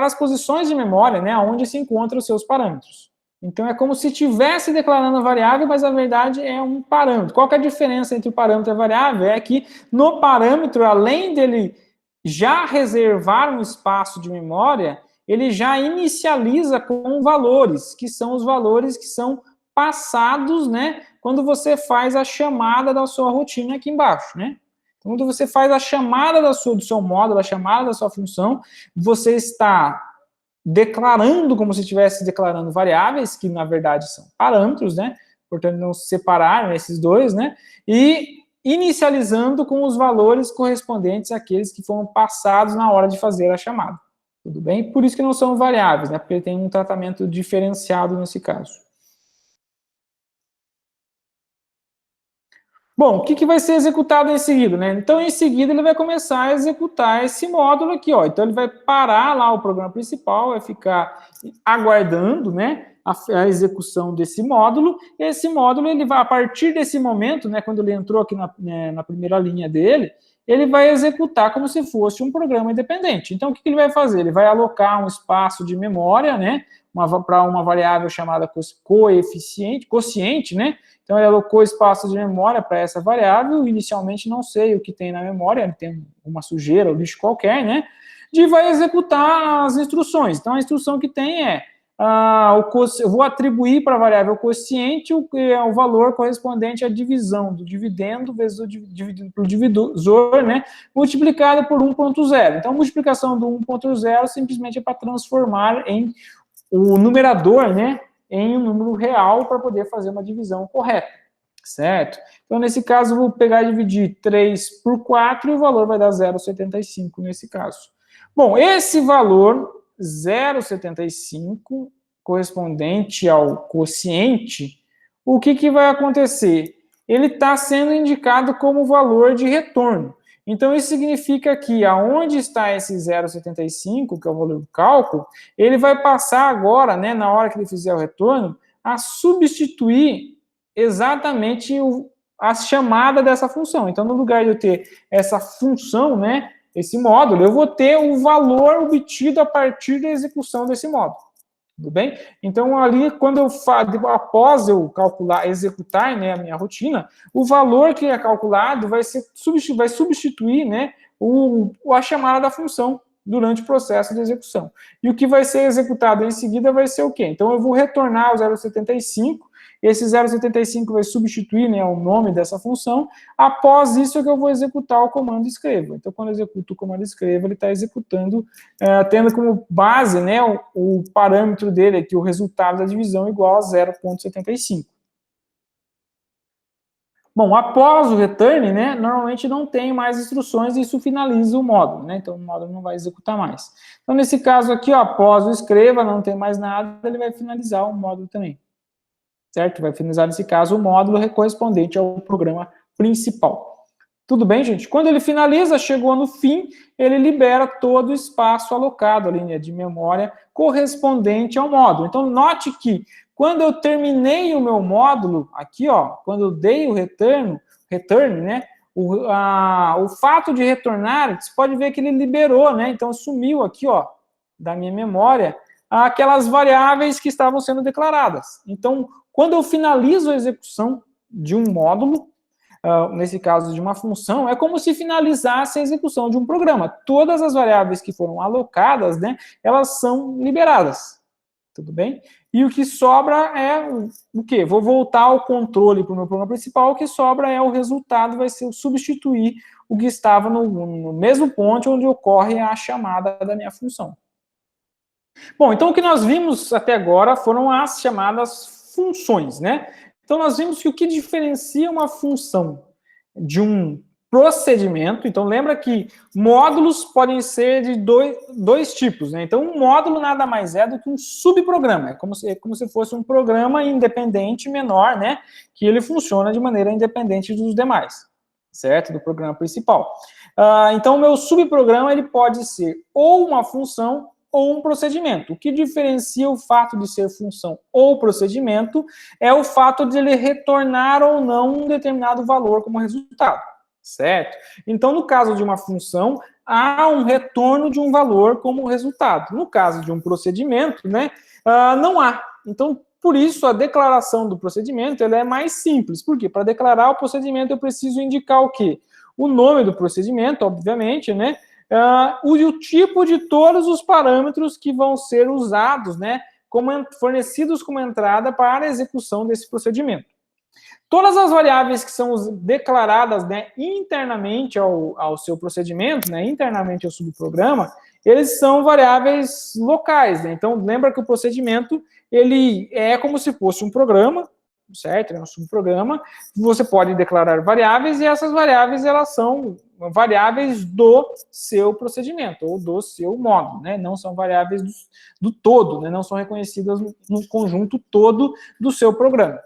as posições de memória, né, onde se encontram os seus parâmetros. Então, é como se estivesse declarando a variável, mas a verdade é um parâmetro. Qual que é a diferença entre o parâmetro e a variável? É que no parâmetro, além dele já reservar um espaço de memória, ele já inicializa com valores, que são os valores que são passados, né, quando você faz a chamada da sua rotina aqui embaixo, né? Quando você faz a chamada do seu módulo, a chamada da sua função, você está declarando como se estivesse declarando variáveis, que na verdade são parâmetros, né? Portanto, não separar esses dois, né? E inicializando com os valores correspondentes àqueles que foram passados na hora de fazer a chamada. Tudo bem? Por isso que não são variáveis, né? Porque tem um tratamento diferenciado nesse caso. Bom, o que vai ser executado em seguida, né? Então, em seguida, ele vai começar a executar esse módulo aqui, ó. Então, ele vai parar lá o programa principal, vai ficar aguardando, né, a execução desse módulo. E esse módulo, ele vai, a partir desse momento, né, quando ele entrou aqui na primeira linha dele, ele vai executar como se fosse um programa independente. Então, o que ele vai fazer? Ele vai alocar um espaço de memória, né, para uma variável chamada quociente, né? Então, ele alocou espaço de memória para essa variável. Inicialmente, não sei o que tem na memória, tem uma sujeira ou lixo qualquer, né? E vai executar as instruções. Então, a instrução que tem é, eu vou atribuir para a variável quociente o valor correspondente à divisão do dividendo vezes o dividido pelo divisor, né? Multiplicado por 1.0. Então, a multiplicação do 1.0 simplesmente é para transformar em o numerador, né, em um número real para poder fazer uma divisão correta, certo? Então, nesse caso, eu vou pegar e dividir 3 por 4 e o valor vai dar 0,75 nesse caso. Bom, esse valor, 0,75, correspondente ao quociente, o que vai acontecer? Ele está sendo indicado como valor de retorno. Então, isso significa que aonde está esse 0,75, que é o valor do cálculo, ele vai passar agora, né, na hora que ele fizer o retorno, a substituir exatamente a chamada dessa função. Então, no lugar de eu ter essa função, né, esse módulo, eu vou ter o valor obtido a partir da execução desse módulo. Tudo bem? Então, ali, após eu calcular, executar, né, a minha rotina, o valor que é calculado vai substituir, né, a chamada da função durante o processo de execução. E o que vai ser executado em seguida vai ser o quê? Então, eu vou retornar o 0,75, esse 0,75 vai substituir, né, o nome dessa função. Após isso é que eu vou executar o comando escreva. Então, quando eu executo o comando escreva, ele está executando, tendo como base, né, o parâmetro dele aqui, o resultado da divisão igual a 0,75. Bom, após o return, né, normalmente não tem mais instruções e isso finaliza o módulo, né? Então, o módulo não vai executar mais. Então, nesse caso aqui, ó, após o escreva, não tem mais nada, ele vai finalizar o módulo também. Certo? Vai finalizar, nesse caso, o módulo correspondente ao programa principal. Tudo bem, gente? Quando ele finaliza, chegou no fim, ele libera todo o espaço alocado ali, né, de memória correspondente ao módulo. Então, note que quando eu terminei o meu módulo, aqui, ó, quando eu dei o return, né, o fato de retornar, você pode ver que ele liberou, né, então sumiu aqui, ó, da minha memória, aquelas variáveis que estavam sendo declaradas. Então, quando eu finalizo a execução de um módulo, nesse caso de uma função, é como se finalizasse a execução de um programa. Todas as variáveis que foram alocadas, né, elas são liberadas. Tudo bem? E o que sobra é o quê? Vou voltar ao controle para o meu programa principal, o que sobra é o resultado, vai ser substituir o que estava no mesmo ponto onde ocorre a chamada da minha função. Bom, então o que nós vimos até agora foram as chamadas funções, né? Então nós vimos que o que diferencia uma função de um procedimento. Então, lembra que módulos podem ser de dois tipos, né? Então, um módulo nada mais é do que um subprograma. É como se fosse um programa independente menor, né? Que ele funciona de maneira independente dos demais, certo? Do programa principal. Então, o meu subprograma ele pode ser ou uma função ou um procedimento. O que diferencia o fato de ser função ou procedimento é o fato de ele retornar ou não um determinado valor como resultado, certo? Então, no caso de uma função, há um retorno de um valor como resultado. No caso de um procedimento, né, não há. Então, por isso, a declaração do procedimento ela é mais simples. Por quê? Para declarar o procedimento, eu preciso indicar o quê? O nome do procedimento, obviamente, né? E o tipo de todos os parâmetros que vão ser usados, né? Fornecidos como entrada para a execução desse procedimento. Todas as variáveis que são declaradas, né, internamente ao seu procedimento, né, internamente ao subprograma, eles são variáveis locais, né? Então, lembra que o procedimento, ele é como se fosse um programa, certo? É um subprograma. Você pode declarar variáveis e essas variáveis, elas são variáveis do seu procedimento, ou do seu módulo, né? Não são variáveis do todo, né? Não são reconhecidas no conjunto todo do seu programa.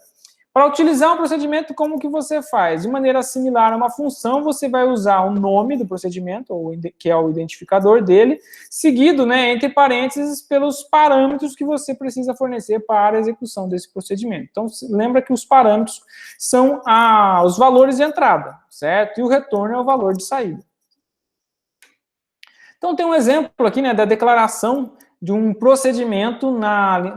Para utilizar um procedimento, como que você faz? De maneira similar a uma função, você vai usar o nome do procedimento, que é o identificador dele, seguido, né, entre parênteses, pelos parâmetros que você precisa fornecer para a execução desse procedimento. Então, lembra que os parâmetros são os valores de entrada, certo? E o retorno é o valor de saída. Então, tem um exemplo aqui, né, da declaração de um procedimento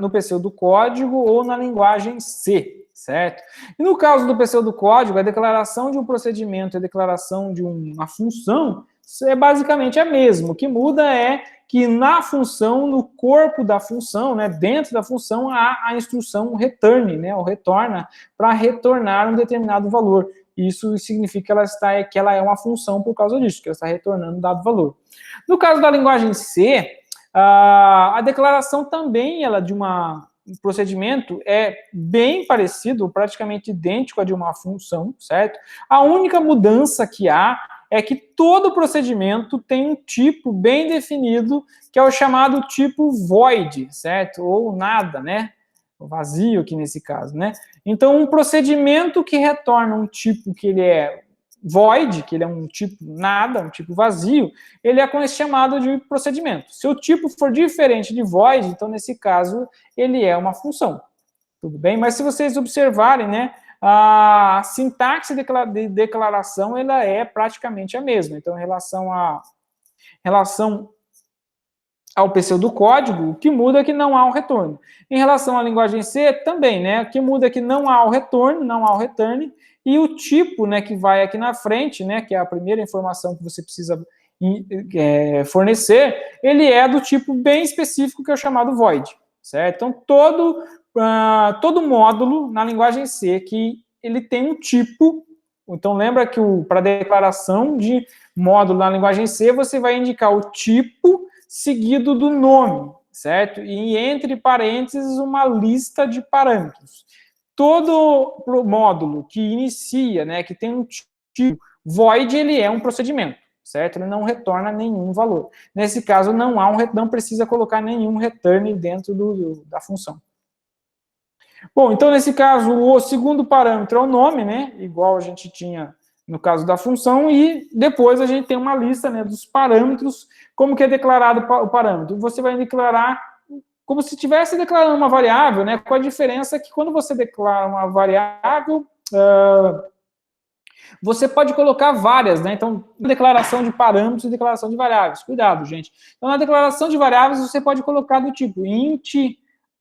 no pseudocódigo ou na linguagem C. Certo? E no caso do pseudocódigo, a declaração de um procedimento e a declaração de uma função é basicamente a mesma. O que muda é que na função, no corpo da função, né, dentro da função, há a instrução return, né, ou retorna, para retornar um determinado valor. Isso significa que ela é uma função por causa disso, que ela está retornando um dado valor. No caso da linguagem C, a declaração também ela de um procedimento é bem parecido, praticamente idêntico a de uma função, certo? A única mudança que há é que todo procedimento tem um tipo bem definido, que é o chamado tipo void, certo? Ou nada, né? Vazio aqui nesse caso, né? Então, um procedimento que retorna um tipo que ele é void, que ele é um tipo nada, um tipo vazio, ele é chamado de procedimento. Se o tipo for diferente de void, então, nesse caso, ele é uma função. Tudo bem? Mas se vocês observarem, né, a sintaxe de declaração, ela é praticamente a mesma. Então, em relação ao pseudocódigo, o que muda é que não há um retorno. Em relação à linguagem C, também, né? O que muda é que não há o retorno, não há o return, e o tipo, né, que vai aqui na frente, né, que é a primeira informação que você precisa fornecer, ele é do tipo bem específico, que é o chamado void, certo? Então, todo módulo na linguagem C que ele tem um tipo. Então, lembra que para declaração de módulo na linguagem C, você vai indicar o tipo seguido do nome, certo? E entre parênteses, uma lista de parâmetros. Todo módulo que inicia, né, que tem um tipo void, ele é um procedimento, certo? Ele não retorna nenhum valor. Nesse caso, não precisa colocar nenhum return dentro da função. Bom, então, nesse caso, o segundo parâmetro é o nome, né? Igual a gente tinha no caso da função, e depois a gente tem uma lista, né, dos parâmetros. Como que é declarado o parâmetro? Você vai declarar como se estivesse declarando uma variável, né? Com a diferença que quando você declara uma variável, você pode colocar várias, né? Então, declaração de parâmetros e declaração de variáveis. Cuidado, gente. Então, na declaração de variáveis, você pode colocar do tipo int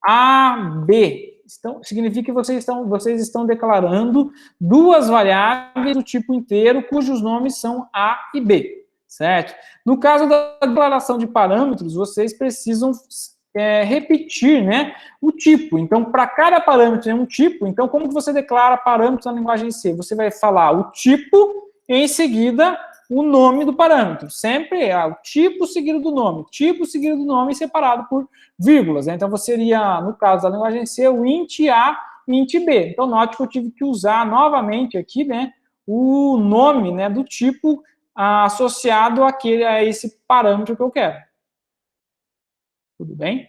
a, b. Então, significa que vocês estão declarando duas variáveis do tipo inteiro, cujos nomes são A e B, certo? No caso da declaração de parâmetros, vocês precisam repetir, né, o tipo. Então, para cada parâmetro tem um tipo. Então, como que você declara parâmetros na linguagem C? Você vai falar o tipo e, em seguida, o nome do parâmetro. Sempre o tipo seguido do nome separado por vírgulas, né? Então, você seria, no caso da linguagem C, o int A e int B. Então, note que eu tive que usar novamente aqui, né, o nome, né, do tipo associado a esse parâmetro que eu quero. Tudo bem?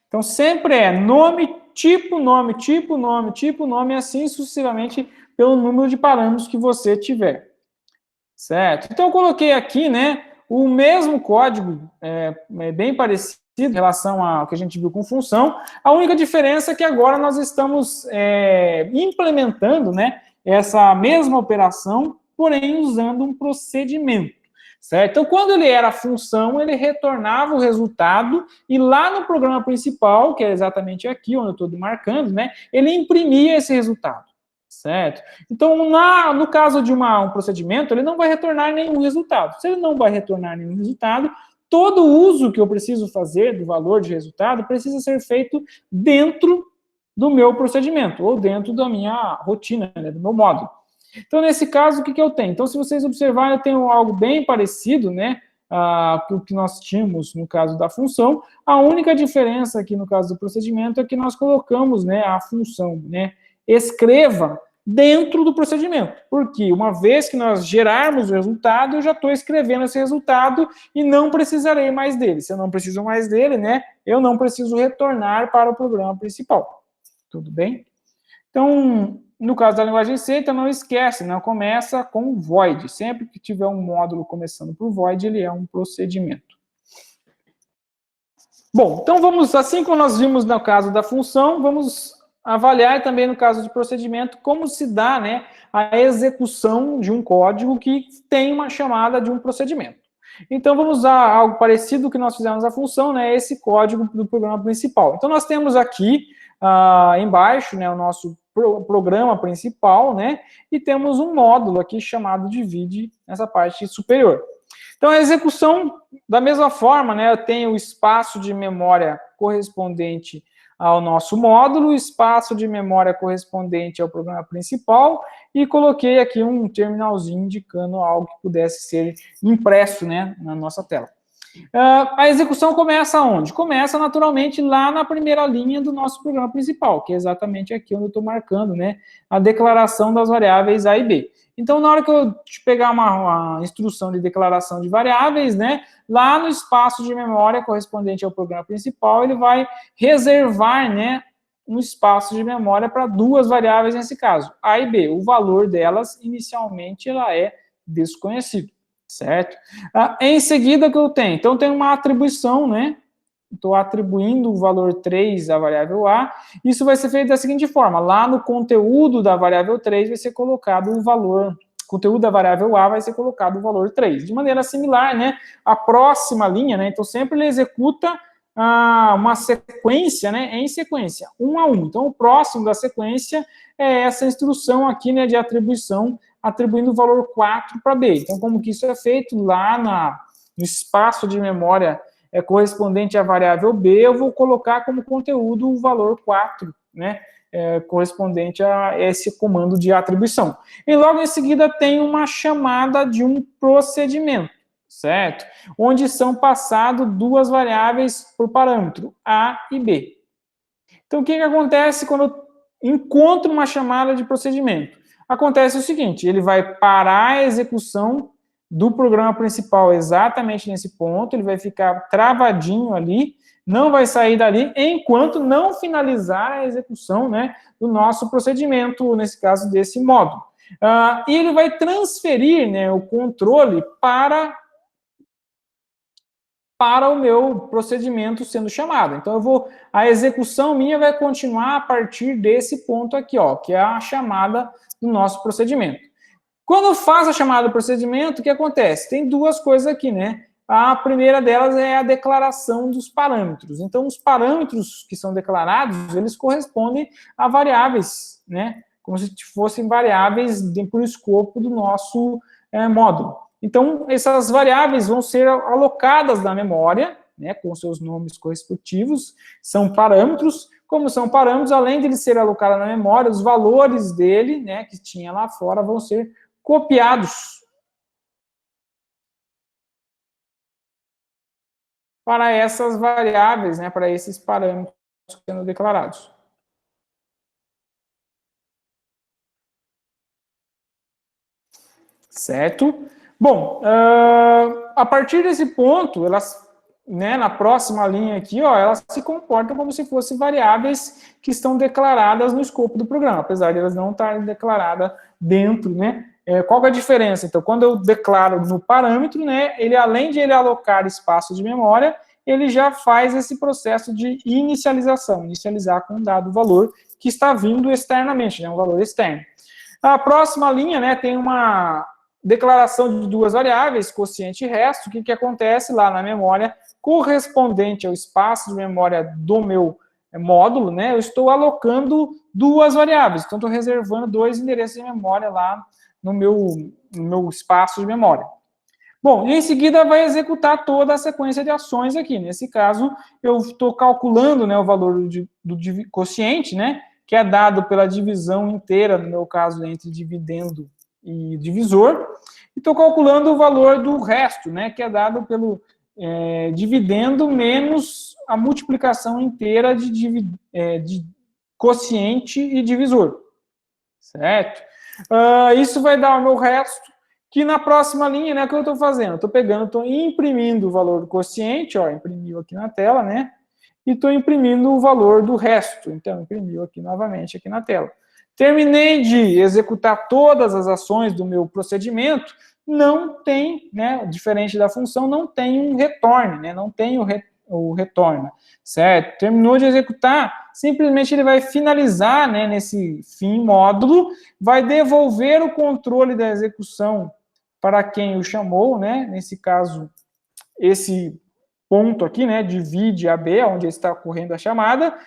Então, sempre é nome, tipo, nome, tipo, nome, tipo, nome, e assim sucessivamente pelo número de parâmetros que você tiver. Certo? Então, eu coloquei aqui, né, o mesmo código, bem parecido em relação ao que a gente viu com função. A única diferença é que agora nós estamos implementando, né, essa mesma operação, porém usando um procedimento. Certo? Então, quando ele era função, ele retornava o resultado e lá no programa principal, que é exatamente aqui onde eu estou marcando, né, ele imprimia esse resultado. Certo? Então, no caso de um procedimento, ele não vai retornar nenhum resultado. Se ele não vai retornar nenhum resultado, todo uso que eu preciso fazer do valor de resultado precisa ser feito dentro do meu procedimento, ou dentro da minha rotina, né, do meu módulo. Então, nesse caso, o que eu tenho? Então, se vocês observarem, eu tenho algo bem parecido, né, com o que nós tínhamos no caso da função. A única diferença aqui no caso do procedimento é que nós colocamos, né, a função, né, escreva dentro do procedimento. Porque uma vez que nós gerarmos o resultado, eu já estou escrevendo esse resultado e não precisarei mais dele. Se eu não preciso mais dele, né, eu não preciso retornar para o programa principal. Tudo bem? Então, no caso da linguagem C, então não esquece, não começa com void. Sempre que tiver um módulo começando por void, ele é um procedimento. Bom, então vamos, assim como nós vimos no caso da função, vamos avaliar também no caso de procedimento como se dá, né, a execução de um código que tem uma chamada de um procedimento. Então vamos usar algo parecido que nós fizemos na função, né, esse código do programa principal. Então nós temos aqui embaixo, né, o nosso programa principal, né, e temos um módulo aqui chamado divide nessa parte superior. Então, a execução, da mesma forma, né, eu tenho o espaço de memória correspondente ao nosso módulo, o espaço de memória correspondente ao programa principal, e coloquei aqui um terminalzinho indicando algo que pudesse ser impresso, né, na nossa tela. A execução começa onde? Começa, naturalmente, lá na primeira linha do nosso programa principal, que é exatamente aqui onde eu estou marcando, né, a declaração das variáveis A e B. Então, na hora que eu pegar uma instrução de declaração de variáveis, né, lá no espaço de memória correspondente ao programa principal, ele vai reservar, né, um espaço de memória para duas variáveis nesse caso, A e B. O valor delas, inicialmente, ela é desconhecido. Certo? Em seguida, o que eu tenho? Então, tem uma atribuição, né? Estou atribuindo o valor 3 à variável A. Isso vai ser feito da seguinte forma. Lá no conteúdo da variável 3 vai ser colocado o valor... conteúdo da variável A vai ser colocado o valor 3. De maneira similar, né? A próxima linha, né? Então, sempre ele executa uma sequência, né? Em sequência, 1 a 1. Então, o próximo da sequência é essa instrução aqui, né? De atribuição, atribuindo o valor 4 para B. Então, como que isso é feito? Lá no espaço de memória correspondente à variável B, eu vou colocar como conteúdo o valor 4, né? Correspondente a esse comando de atribuição. E logo em seguida tem uma chamada de um procedimento, certo? Onde são passadas duas variáveis por parâmetro, A e B. Então, o que acontece quando eu encontro uma chamada de procedimento? Acontece o seguinte, ele vai parar a execução do programa principal exatamente nesse ponto, ele vai ficar travadinho ali, não vai sair dali, enquanto não finalizar a execução, né, do nosso procedimento, nesse caso desse módulo. E ele vai transferir, né, o controle para o meu procedimento sendo chamado. Então, a execução minha vai continuar a partir desse ponto aqui, ó, que é a chamada do nosso procedimento. Quando eu faço a chamada do procedimento, o que acontece? Tem duas coisas aqui, né? A primeira delas é a declaração dos parâmetros. Então, os parâmetros que são declarados, eles correspondem a variáveis, né? Como se fossem variáveis dentro do escopo do nosso módulo. Então, essas variáveis vão ser alocadas na memória, né, com seus nomes correspectivos, são parâmetros. Como são parâmetros, além de ele ser alocado na memória, os valores dele, né, que tinha lá fora, vão ser copiados para essas variáveis, né, para esses parâmetros sendo declarados. certo? Bom, a partir desse ponto, elas, né, na próxima linha aqui, ó, elas se comportam como se fossem variáveis que estão declaradas no escopo do programa, apesar de elas não estarem declaradas dentro, né? Qual que é a diferença? Então, quando eu declaro no parâmetro, né, ele, além de ele alocar espaço de memória, ele já faz esse processo de inicialização, inicializar com um dado valor que está vindo externamente, né, um valor externo. A próxima linha, né, tem uma declaração de duas variáveis, quociente e resto. O que acontece lá na memória correspondente ao espaço de memória do meu módulo, né, eu estou alocando duas variáveis, então estou reservando dois endereços de memória lá no meu espaço de memória. Bom, e em seguida vai executar toda a sequência de ações aqui. Nesse caso, eu estou calculando, né, o valor do quociente, né, que é dado pela divisão inteira, no meu caso, entre dividendo e divisor, e estou calculando o valor do resto, né, que é dado pelo dividendo menos a multiplicação inteira de quociente e divisor, certo? Isso vai dar o meu resto, que na próxima linha, né, o que eu estou fazendo? Estou pegando, estou imprimindo o valor do quociente, ó, imprimiu aqui na tela, né, e estou imprimindo o valor do resto, então imprimiu aqui novamente aqui na tela. Terminei de executar todas as ações do meu procedimento, não tem, né, diferente da função, não tem um retorno, né, não tem o retorno, certo? Terminou de executar, simplesmente ele vai finalizar, né, nesse fim módulo, vai devolver o controle da execução para quem o chamou, né, nesse caso, esse ponto aqui, né, divide AB, onde está ocorrendo a chamada,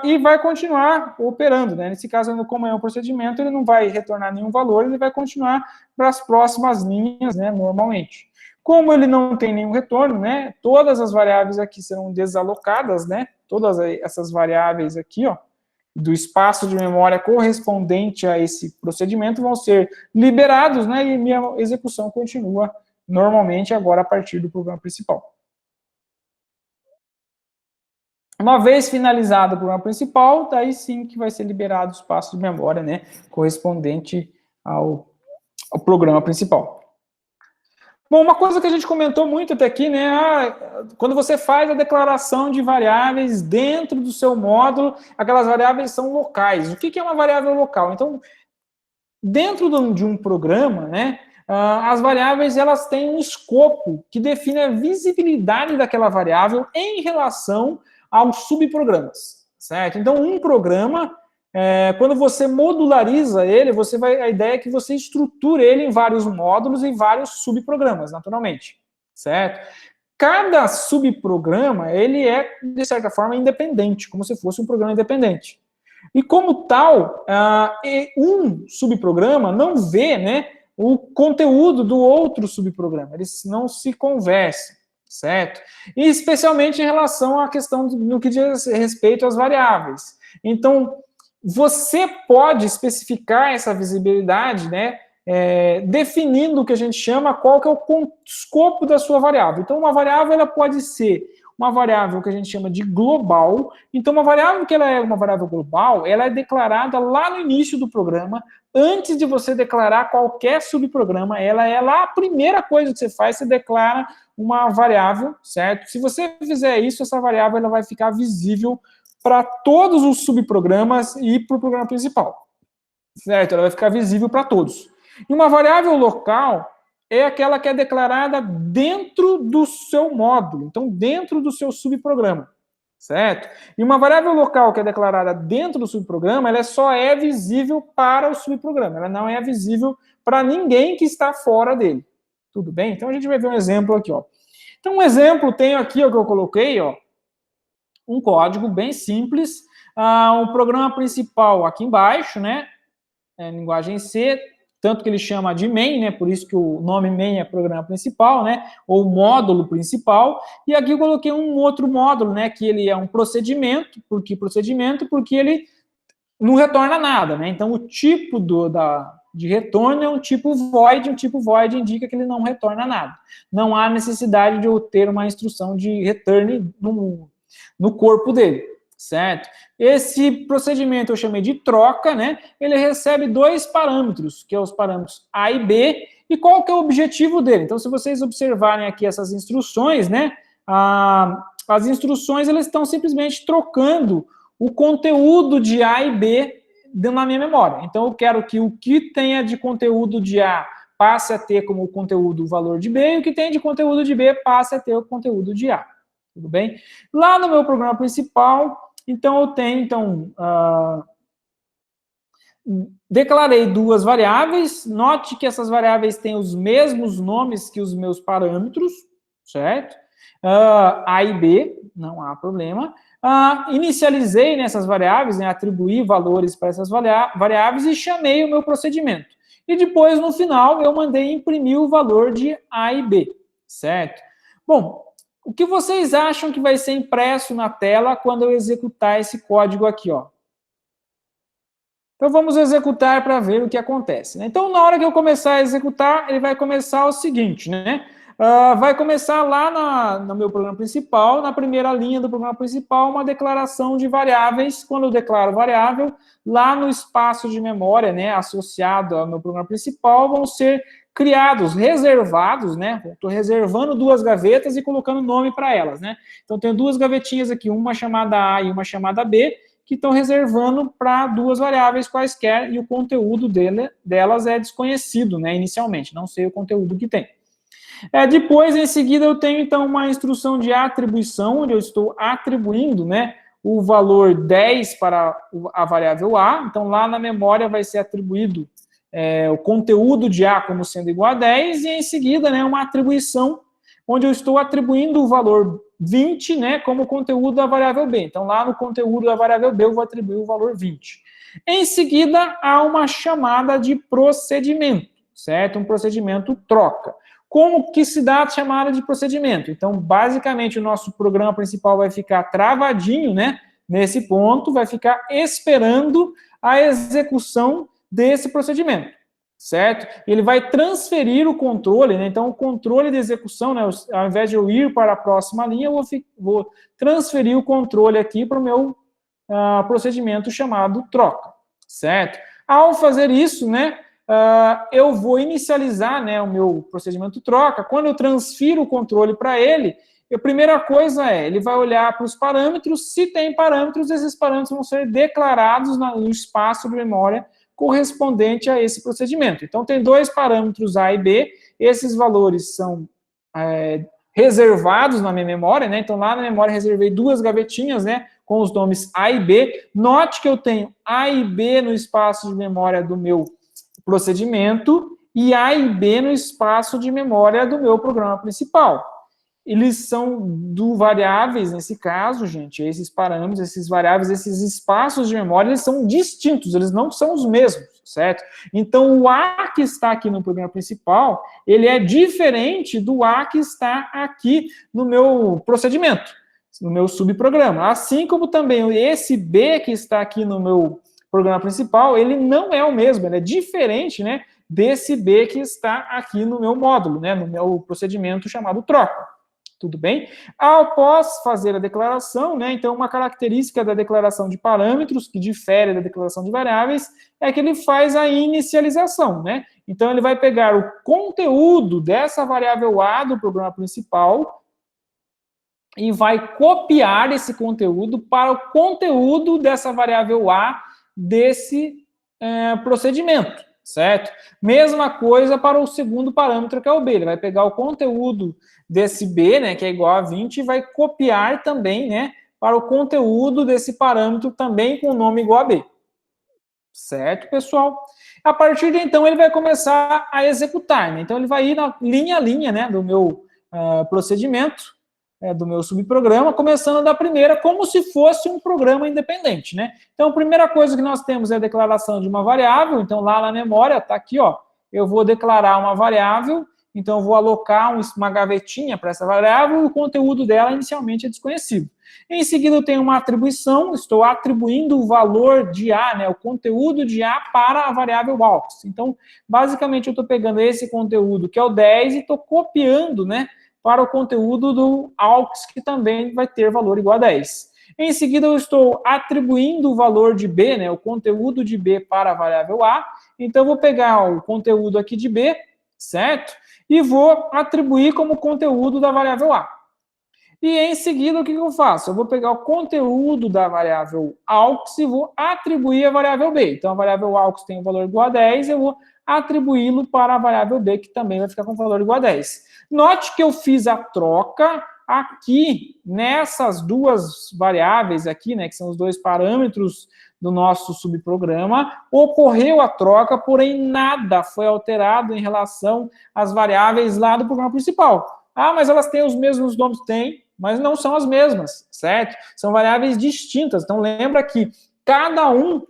e vai continuar operando, né, nesse caso, como é um procedimento, ele não vai retornar nenhum valor, ele vai continuar para as próximas linhas, né, normalmente. Como ele não tem nenhum retorno, né, todas as variáveis aqui serão desalocadas, né, todas essas variáveis aqui, ó, do espaço de memória correspondente a esse procedimento vão ser liberados, né, e minha execução continua normalmente agora a partir do programa principal. Uma vez finalizado o programa principal, daí sim que vai ser liberado o espaço de memória, né, correspondente ao programa principal. Bom, uma coisa que a gente comentou muito até aqui, né, quando você faz a declaração de variáveis dentro do seu módulo, aquelas variáveis são locais. O que é uma variável local? Então, dentro de um programa, né, as variáveis elas têm um escopo que define a visibilidade daquela variável em relação aos subprogramas, certo? Então, um programa, quando você modulariza ele, a ideia é que você estruture ele em vários módulos e vários subprogramas, naturalmente, certo? Cada subprograma, ele é, de certa forma, independente, como se fosse um programa independente. E como tal, um subprograma não vê, né, o conteúdo do outro subprograma, eles não se conversam, certo? E especialmente em relação à questão no que diz respeito às variáveis. Então, você pode especificar essa visibilidade, né, definindo o que a gente chama qual que é o escopo da sua variável. Então, uma variável ela pode ser uma variável que a gente chama de global. Então, uma variável que ela é uma variável global, ela é declarada lá no início do programa, antes de você declarar qualquer subprograma, ela é lá a primeira coisa que você faz, você declara uma variável, certo? Se você fizer isso, essa variável ela vai ficar visível para todos os subprogramas e para o programa principal, certo? Ela vai ficar visível para todos. E uma variável local é aquela que é declarada dentro do seu módulo, então dentro do seu subprograma, certo? E uma variável local que é declarada dentro do subprograma, ela só é visível para o subprograma, ela não é visível para ninguém que está fora dele. Tudo bem? Então a gente vai ver um exemplo aqui, ó. Então um exemplo, tenho aqui o que eu coloquei, ó, um código bem simples, um programa principal aqui embaixo, né, linguagem C, tanto que ele chama de main, né, por isso que o nome main é programa principal, né, ou módulo principal, e aqui eu coloquei um outro módulo, né, que ele é um procedimento, porque ele não retorna nada, né, então o tipo de retorno é um tipo void indica que ele não retorna nada, não há necessidade de eu ter uma instrução de return no corpo dele, certo? Esse procedimento eu chamei de troca, né? Ele recebe dois parâmetros, que são os parâmetros A e B, E qual que é o objetivo dele? Então, se vocês observarem aqui essas instruções, né, as instruções elas estão simplesmente trocando o conteúdo de A e B na minha memória. Então, eu quero que o que tenha de conteúdo de A passe a ter como conteúdo o valor de B, e o que tem de conteúdo de B passe a ter o conteúdo de A. Tudo bem? Lá no meu programa principal, então eu tenho, declarei duas variáveis. Note que essas variáveis têm os mesmos nomes que os meus parâmetros, certo? A e B, não há problema. Inicializei nessas variáveis, né, atribuí valores para essas variáveis e chamei o meu procedimento. E depois, no final, eu mandei imprimir o valor de A e B, certo? Bom, o que vocês acham que vai ser impresso na tela quando eu executar esse código aqui, ó? Então, vamos executar para ver o que acontece, né? Então, na hora que eu começar a executar, ele vai começar o seguinte, né? Vai começar lá no meu programa principal, na primeira linha do programa principal, uma declaração de variáveis. Quando eu declaro variável, lá no espaço de memória, né, associado ao meu programa principal, vão ser criados, reservados, né? Estou reservando duas gavetas e colocando nome para elas, né? Então, tenho duas gavetinhas aqui, uma chamada A e uma chamada B, que estão reservando para duas variáveis quaisquer, e o conteúdo delas é desconhecido, né, inicialmente, não sei o conteúdo que tem. Depois, em seguida, eu tenho, então, uma instrução de atribuição, onde eu estou atribuindo, né, o valor 10 para a variável A. Então, lá na memória vai ser atribuído o conteúdo de A como sendo igual a 10, e em seguida, né, uma atribuição, onde eu estou atribuindo o valor 20, né, como conteúdo da variável B. Então, lá no conteúdo da variável B, eu vou atribuir o valor 20. Em seguida, há uma chamada de procedimento, certo? Um procedimento troca. Como que se dá a chamada de procedimento? Então, basicamente, o nosso programa principal vai ficar travadinho, né, nesse ponto, vai ficar esperando a execução desse procedimento, certo? Ele vai transferir o controle, né? Então, o controle de execução, né, ao invés de eu ir para a próxima linha, eu vou transferir o controle aqui para o meu procedimento chamado troca, certo? Ao fazer isso, né, eu vou inicializar, né, o meu procedimento troca. Quando eu transfiro o controle para ele, a primeira coisa ele vai olhar para os parâmetros. Se tem parâmetros, esses parâmetros vão ser declarados no espaço de memória correspondente a esse procedimento. Então, tem dois parâmetros A e B, esses valores são reservados na minha memória, né? Então, lá na memória, reservei duas gavetinhas, né, com os nomes A e B. Note que eu tenho A e B no espaço de memória do meu procedimento e A e B no espaço de memória do meu programa principal. Eles são variáveis, nesse caso, gente, esses parâmetros, esses variáveis, esses espaços de memória, eles são distintos, eles não são os mesmos, certo? Então, o A que está aqui no programa principal, ele é diferente do A que está aqui no meu procedimento, no meu subprograma. Assim como também esse B que está aqui no meu programa principal, ele não é o mesmo, ele é diferente, né, desse B que está aqui no meu módulo, né, no meu procedimento chamado troca. Tudo bem? Após fazer a declaração, né, então uma característica da declaração de parâmetros, que difere da declaração de variáveis, é que ele faz a inicialização, né? Então ele vai pegar o conteúdo dessa variável A do programa principal e vai copiar esse conteúdo para o conteúdo dessa variável A desse procedimento, certo? Mesma coisa para o segundo parâmetro, que é o B. Ele vai pegar o conteúdo desse B, né, que é igual a 20, e vai copiar também, né, para o conteúdo desse parâmetro também com o nome igual a B. Certo, pessoal? A partir de então, ele vai começar a executar, né? Então, ele vai ir na linha a linha, né, do meu procedimento, do meu subprograma, começando da primeira, como se fosse um programa independente, né? Então, a primeira coisa que nós temos é a declaração de uma variável. Então, lá na memória, está aqui, ó, eu vou declarar uma variável, então eu vou alocar uma gavetinha para essa variável, e o conteúdo dela inicialmente é desconhecido. Em seguida, eu tenho uma atribuição, estou atribuindo o valor de A, né, o conteúdo de A para a variável AUX. Então, basicamente, eu estou pegando esse conteúdo, que é o 10, e estou copiando, né, para o conteúdo do AUX, que também vai ter valor igual a 10. Em seguida, eu estou atribuindo o valor de B, né, o conteúdo de B para a variável A. Então, eu vou pegar o conteúdo aqui de B, certo? E vou atribuir como conteúdo da variável A. E em seguida, o que eu faço? Eu vou pegar o conteúdo da variável AUX e vou atribuir a variável B. Então, a variável AUX tem o valor igual a 10, eu vou atribuí-lo para a variável B, que também vai ficar com o valor igual a 10. Note que eu fiz a troca aqui, nessas duas variáveis aqui, né, que são os dois parâmetros do nosso subprograma, ocorreu a troca, porém nada foi alterado em relação às variáveis lá do programa principal. Ah, mas elas têm os mesmos nomes? Tem, mas não são as mesmas, certo? São variáveis distintas. Então, lembra que cada um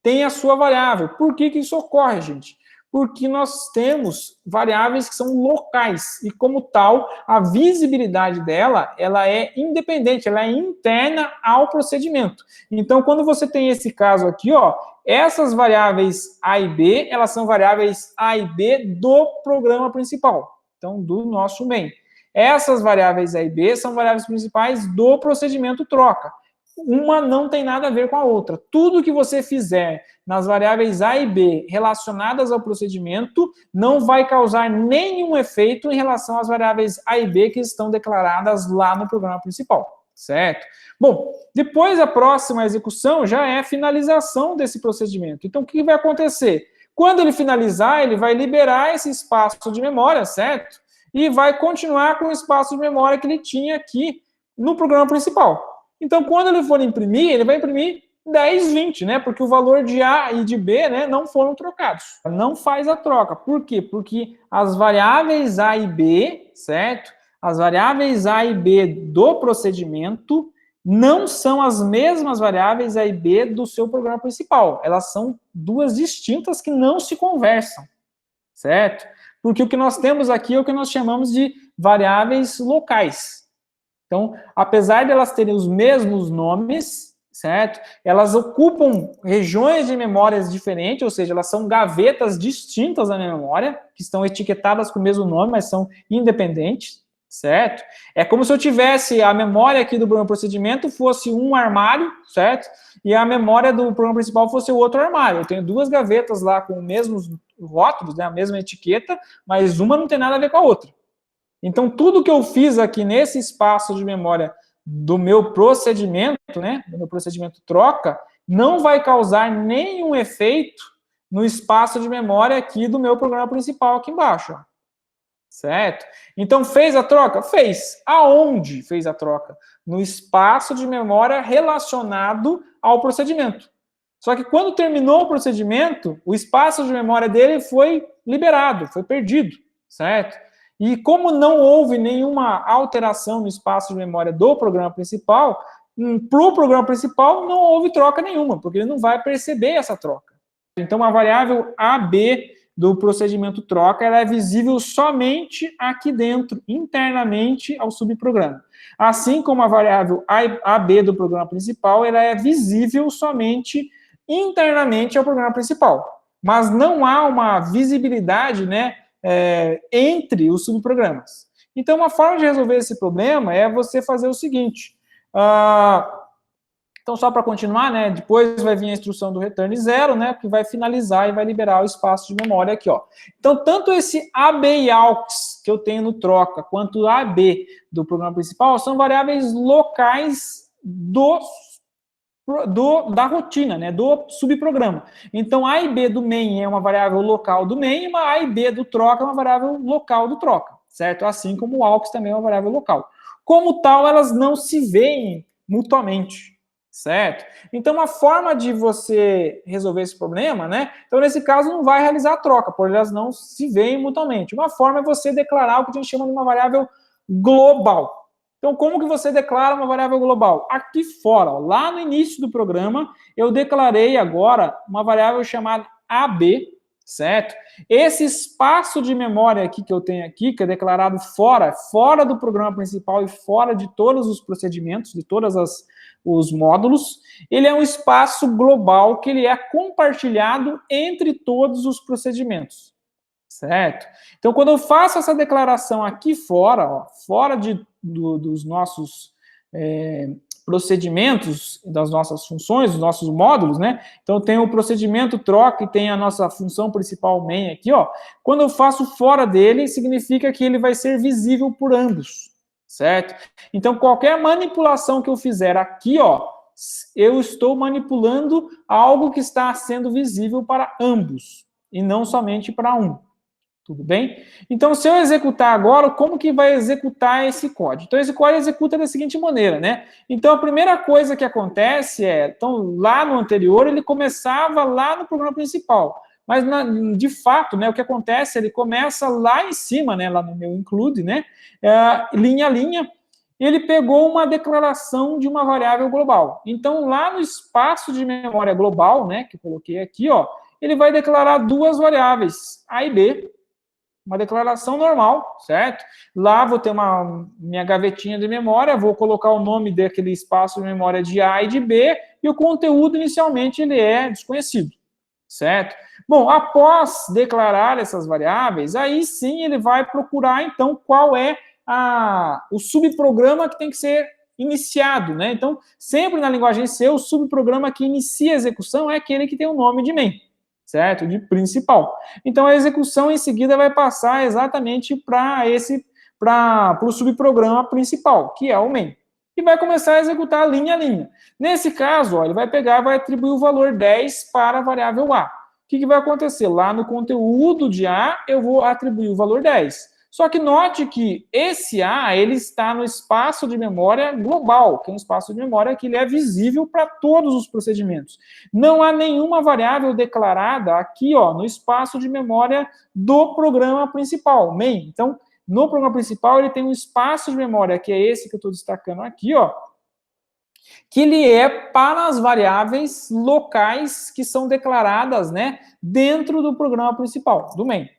tem a sua variável. Por que isso ocorre, gente? Porque nós temos variáveis que são locais, e como tal, a visibilidade dela, ela é independente, ela é interna ao procedimento. Então, quando você tem esse caso aqui, ó, essas variáveis A e B, elas são variáveis A e B do programa principal, então, do nosso main. Essas variáveis A e B são variáveis principais do procedimento troca. Uma não tem nada a ver com a outra. Tudo que você fizer nas variáveis A e B relacionadas ao procedimento não vai causar nenhum efeito em relação às variáveis A e B que estão declaradas lá no programa principal, certo? Bom, depois a próxima execução já é a finalização desse procedimento. Então, o que vai acontecer? Quando ele finalizar, ele vai liberar esse espaço de memória, certo? E vai continuar com o espaço de memória que ele tinha aqui no programa principal. Então, quando ele for imprimir, ele vai imprimir 10, 20, né? Porque o valor de A e de B, né, não foram trocados. Não faz a troca. Por quê? Porque as variáveis A e B, certo? As variáveis A e B do procedimento não são as mesmas variáveis A e B do seu programa principal. Elas são duas distintas que não se conversam, certo? Porque o que nós temos aqui é o que nós chamamos de variáveis locais. Então, apesar de elas terem os mesmos nomes, certo? Elas ocupam regiões de memórias diferentes, ou seja, elas são gavetas distintas da minha memória, que estão etiquetadas com o mesmo nome, mas são independentes, certo? É como se eu tivesse a memória aqui do programa procedimento fosse um armário, certo? E a memória do programa principal fosse o outro armário. Eu tenho duas gavetas lá com os mesmos rótulos, né, a mesma etiqueta, mas uma não tem nada a ver com a outra. Então, tudo que eu fiz aqui nesse espaço de memória do meu procedimento, né, do meu procedimento troca, não vai causar nenhum efeito no espaço de memória aqui do meu programa principal aqui embaixo, ó. Certo? Então, fez a troca? Fez. Aonde fez a troca? No espaço de memória relacionado ao procedimento. Só que quando terminou o procedimento, o espaço de memória dele foi liberado, foi perdido, certo? E como não houve nenhuma alteração no espaço de memória do programa principal, para o programa principal não houve troca nenhuma, porque ele não vai perceber essa troca. Então, a variável AB do procedimento troca ela é visível somente aqui dentro, internamente ao subprograma. Assim como a variável AB do programa principal, ela é visível somente internamente ao programa principal. Mas não há uma visibilidade, né, entre os subprogramas. Então, uma forma de resolver esse problema é você fazer o seguinte. Então, só para continuar, né, depois vai vir a instrução do return 0, né, que vai finalizar e vai liberar o espaço de memória aqui, ó. Então, tanto esse AB e AUX que eu tenho no troca, quanto o AB do programa principal, são variáveis locais da rotina, né, do subprograma. Então, A e B do main é uma variável local do main, e uma A e B do troca é uma variável local do troca, certo? Assim como o AUX também é uma variável local. Como tal, elas não se veem mutuamente, certo? Então, uma forma de você resolver esse problema, né? Então, nesse caso, não vai realizar a troca, porque elas não se veem mutuamente. Uma forma é você declarar o que a gente chama de uma variável global. Então, como que você declara uma variável global? Aqui fora, ó, lá no início do programa, eu declarei agora uma variável chamada AB, certo? Esse espaço de memória aqui que eu tenho aqui, que é declarado fora do programa principal e fora de todos os procedimentos, de todos os módulos, ele é um espaço global que ele é compartilhado entre todos os procedimentos, certo? Então, quando eu faço essa declaração aqui fora, ó, fora dos nossos procedimentos das nossas funções, dos nossos módulos, né? Então, tem o procedimento troca e tem a nossa função principal main aqui, ó. Quando eu faço fora dele, significa que ele vai ser visível por ambos, certo? Então, qualquer manipulação que eu fizer aqui, ó, eu estou manipulando algo que está sendo visível para ambos, e não somente para um. Tudo bem? Então, se eu executar agora, como que vai executar esse código? Então, esse código executa da seguinte maneira, né? Então, a primeira coisa que acontece então, lá no anterior, ele começava lá no programa principal. Mas, de fato, né, o que acontece, ele começa lá em cima, né, lá no meu include, né, linha a linha, ele pegou uma declaração de uma variável global. Então, lá no espaço de memória global, né, que eu coloquei aqui, ó, ele vai declarar duas variáveis, A e B, uma declaração normal, certo? Lá vou ter minha gavetinha de memória, vou colocar o nome daquele espaço de memória de A e de B, e o conteúdo, inicialmente, ele é desconhecido, certo? Bom, após declarar essas variáveis, aí sim ele vai procurar, então, qual é o subprograma que tem que ser iniciado, né? Então, sempre na linguagem C, o subprograma que inicia a execução é aquele que tem o nome de main, certo? De principal. Então, a execução em seguida vai passar exatamente para o subprograma principal, que é o main. E vai começar a executar linha a linha. Nesse caso, ó, ele vai pegar e vai atribuir o valor 10 para a variável A. O que vai acontecer? Lá no conteúdo de A, eu vou atribuir o valor 10. Só que note que esse A, ele está no espaço de memória global, que é um espaço de memória que ele é visível para todos os procedimentos. Não há nenhuma variável declarada aqui, ó, no espaço de memória do programa principal, main. Então, no programa principal, ele tem um espaço de memória, que é esse que eu estou destacando aqui, ó, que ele é para as variáveis locais que são declaradas, né, dentro do programa principal, do main,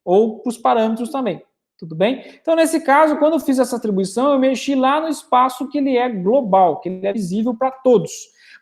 ou para os parâmetros também. Tudo bem? Então, nesse caso, quando eu fiz essa atribuição, eu mexi lá no espaço que ele é global, que ele é visível para todos.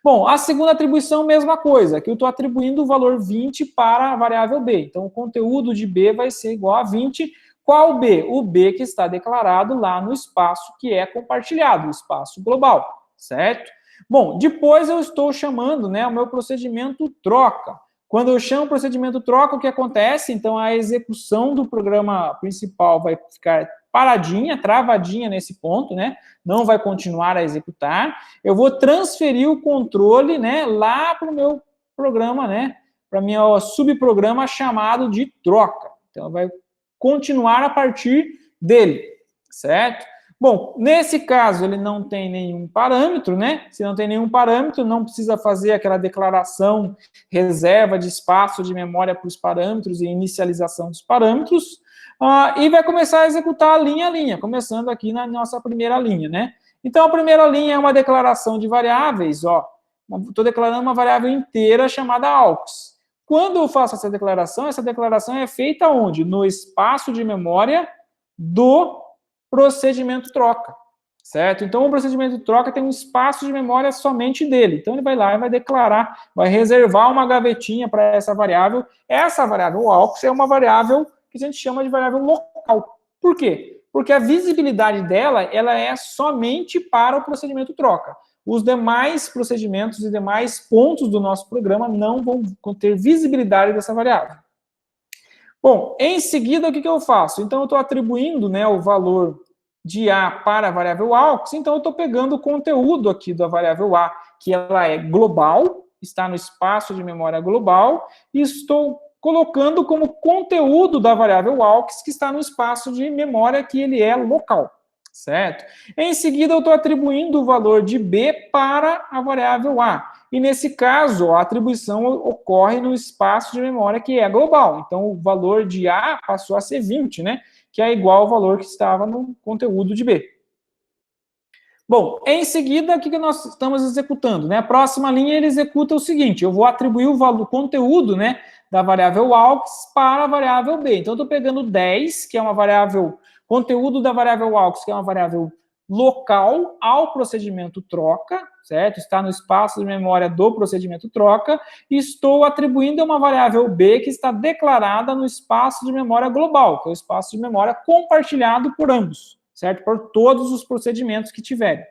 Bom, a segunda atribuição, mesma coisa, que eu estou atribuindo o valor 20 para a variável B. Então, o conteúdo de B vai ser igual a 20. Qual B? O B que está declarado lá no espaço que é compartilhado, o espaço global, certo? Bom, depois eu estou chamando, né, o meu procedimento troca. Quando eu chamo o procedimento troca, o que acontece? Então, a execução do programa principal vai ficar paradinha, travadinha nesse ponto, né? Não vai continuar a executar. Eu vou transferir o controle, né, lá para o meu programa, né? Para o meu subprograma chamado de troca. Então, vai continuar a partir dele, certo? Bom, nesse caso, ele não tem nenhum parâmetro, né? Se não tem nenhum parâmetro, não precisa fazer aquela declaração, reserva de espaço de memória para os parâmetros e inicialização dos parâmetros, e vai começar a executar linha a linha, começando aqui na nossa primeira linha, né? Então, a primeira linha é uma declaração de variáveis, ó. Estou declarando uma variável inteira chamada aux. Quando eu faço essa declaração é feita onde? No espaço de memória do procedimento troca, certo? Então, o procedimento troca tem um espaço de memória somente dele. Então, ele vai lá e vai declarar, vai reservar uma gavetinha para essa variável. Essa variável aux é uma variável que a gente chama de variável local. Por quê? Porque a visibilidade dela, ela é somente para o procedimento troca. Os demais procedimentos e demais pontos do nosso programa não vão ter visibilidade dessa variável. Bom, em seguida, o que eu faço? Então, eu estou atribuindo, né, o valor de A para a variável aux, então eu estou pegando o conteúdo aqui da variável A, que ela é global, está no espaço de memória global, e estou colocando como conteúdo da variável aux, que está no espaço de memória que ele é local, certo? Em seguida, eu estou atribuindo o valor de B para a variável A. E nesse caso, a atribuição ocorre no espaço de memória que é global. Então, o valor de A passou a ser 20, né? Que é igual ao valor que estava no conteúdo de B. Bom, em seguida, o que nós estamos executando? Né? A próxima linha, ele executa o seguinte, eu vou atribuir o valor, conteúdo, né, da variável aux para a variável B. Então, eu estou pegando 10, que é uma variável, conteúdo da variável aux, que é uma variável local ao procedimento troca, certo? Está no espaço de memória do procedimento troca, e estou atribuindo uma variável B que está declarada no espaço de memória global, que é o espaço de memória compartilhado por ambos, certo? Por todos os procedimentos que tiverem.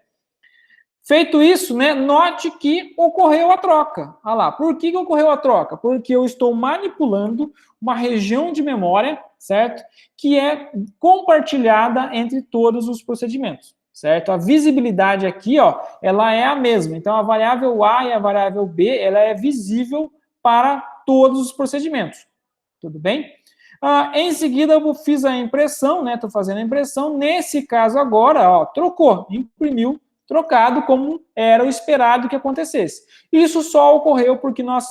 Feito isso, né, note que ocorreu a troca. Olha lá, por que ocorreu a troca? Porque eu estou manipulando uma região de memória, certo? Que é compartilhada entre todos os procedimentos, certo? A visibilidade aqui, ó, ela é a mesma. Então, a variável A e a variável B, ela é visível para todos os procedimentos. Tudo bem? Em seguida, eu fiz a impressão, né? Estou fazendo a impressão. Nesse caso agora, ó, trocou, imprimiu, trocado como era o esperado que acontecesse. Isso só ocorreu porque nós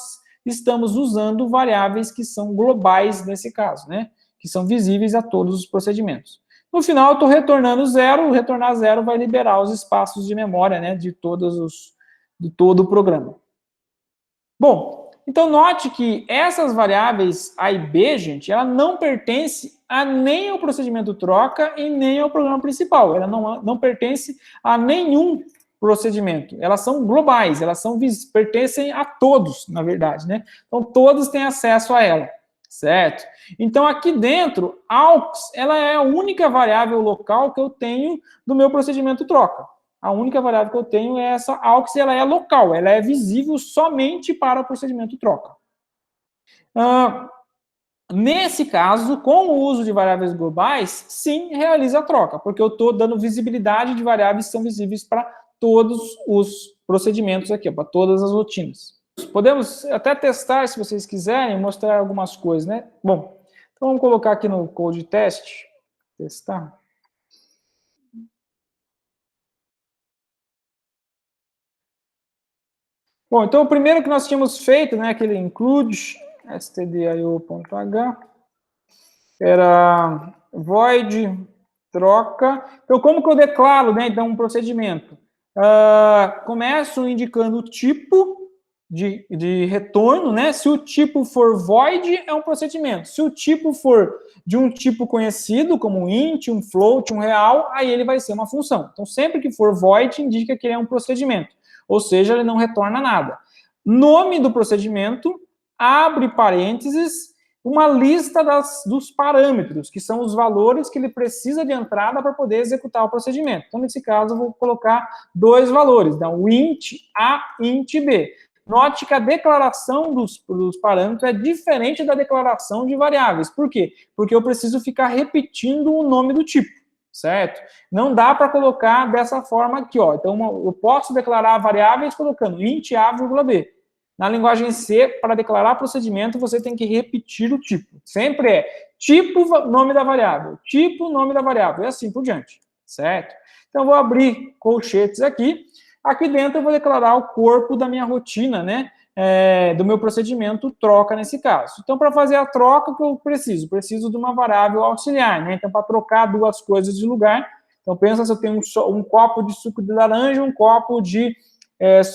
estamos usando variáveis que são globais nesse caso, né? Que são visíveis a todos os procedimentos. No final, eu estou retornando zero. Retornar zero vai liberar os espaços de memória, né? De todo o programa. Bom, então note que essas variáveis A e B, gente, ela não pertence a nem ao procedimento troca e nem ao programa principal. Ela não pertence a nenhum procedimento. Elas são globais, pertencem a todos, na verdade, né? Então todos têm acesso a ela, certo? Então aqui dentro, AUX, ela é a única variável local que eu tenho do meu procedimento troca. A única variável que eu tenho é essa AUX, ela é local, ela é visível somente para o procedimento troca. Nesse caso, com o uso de variáveis globais, sim, realiza a troca, porque eu estou dando visibilidade de variáveis que são visíveis para todos os procedimentos aqui, para todas as rotinas. Podemos até testar, se vocês quiserem, mostrar algumas coisas, né? Bom, então vamos colocar aqui no code teste, testar. Bom, então o primeiro que nós tínhamos feito, né, aquele include stdio.h, era void troca. Então, como que eu declaro, né, então, um procedimento? Começo indicando o tipo de retorno, né? Se o tipo for void, é um procedimento. Se o tipo for de um tipo conhecido, como um int, um float, um real, aí ele vai ser uma função. Então, sempre que for void, indica que ele é um procedimento. Ou seja, ele não retorna nada. Nome do procedimento, abre parênteses, uma lista dos parâmetros, que são os valores que ele precisa de entrada para poder executar o procedimento. Então, nesse caso, eu vou colocar dois valores, então, o int A e int B. Note que a declaração dos parâmetros é diferente da declaração de variáveis. Por quê? Porque eu preciso ficar repetindo o nome do tipo, certo? Não dá para colocar dessa forma aqui, ó. Então, eu posso declarar variáveis colocando int A, B. Na linguagem C, para declarar procedimento, você tem que repetir o tipo. Sempre é tipo, nome da variável, tipo, nome da variável, e assim por diante, certo? Então, eu vou abrir colchetes aqui. Aqui dentro eu vou declarar o corpo da minha rotina, né? Do meu procedimento troca nesse caso. Então, para fazer a troca, o que eu preciso? Preciso de uma variável auxiliar, né? Então, para trocar duas coisas de lugar, então pensa se eu tenho um copo de suco de laranja, um copo de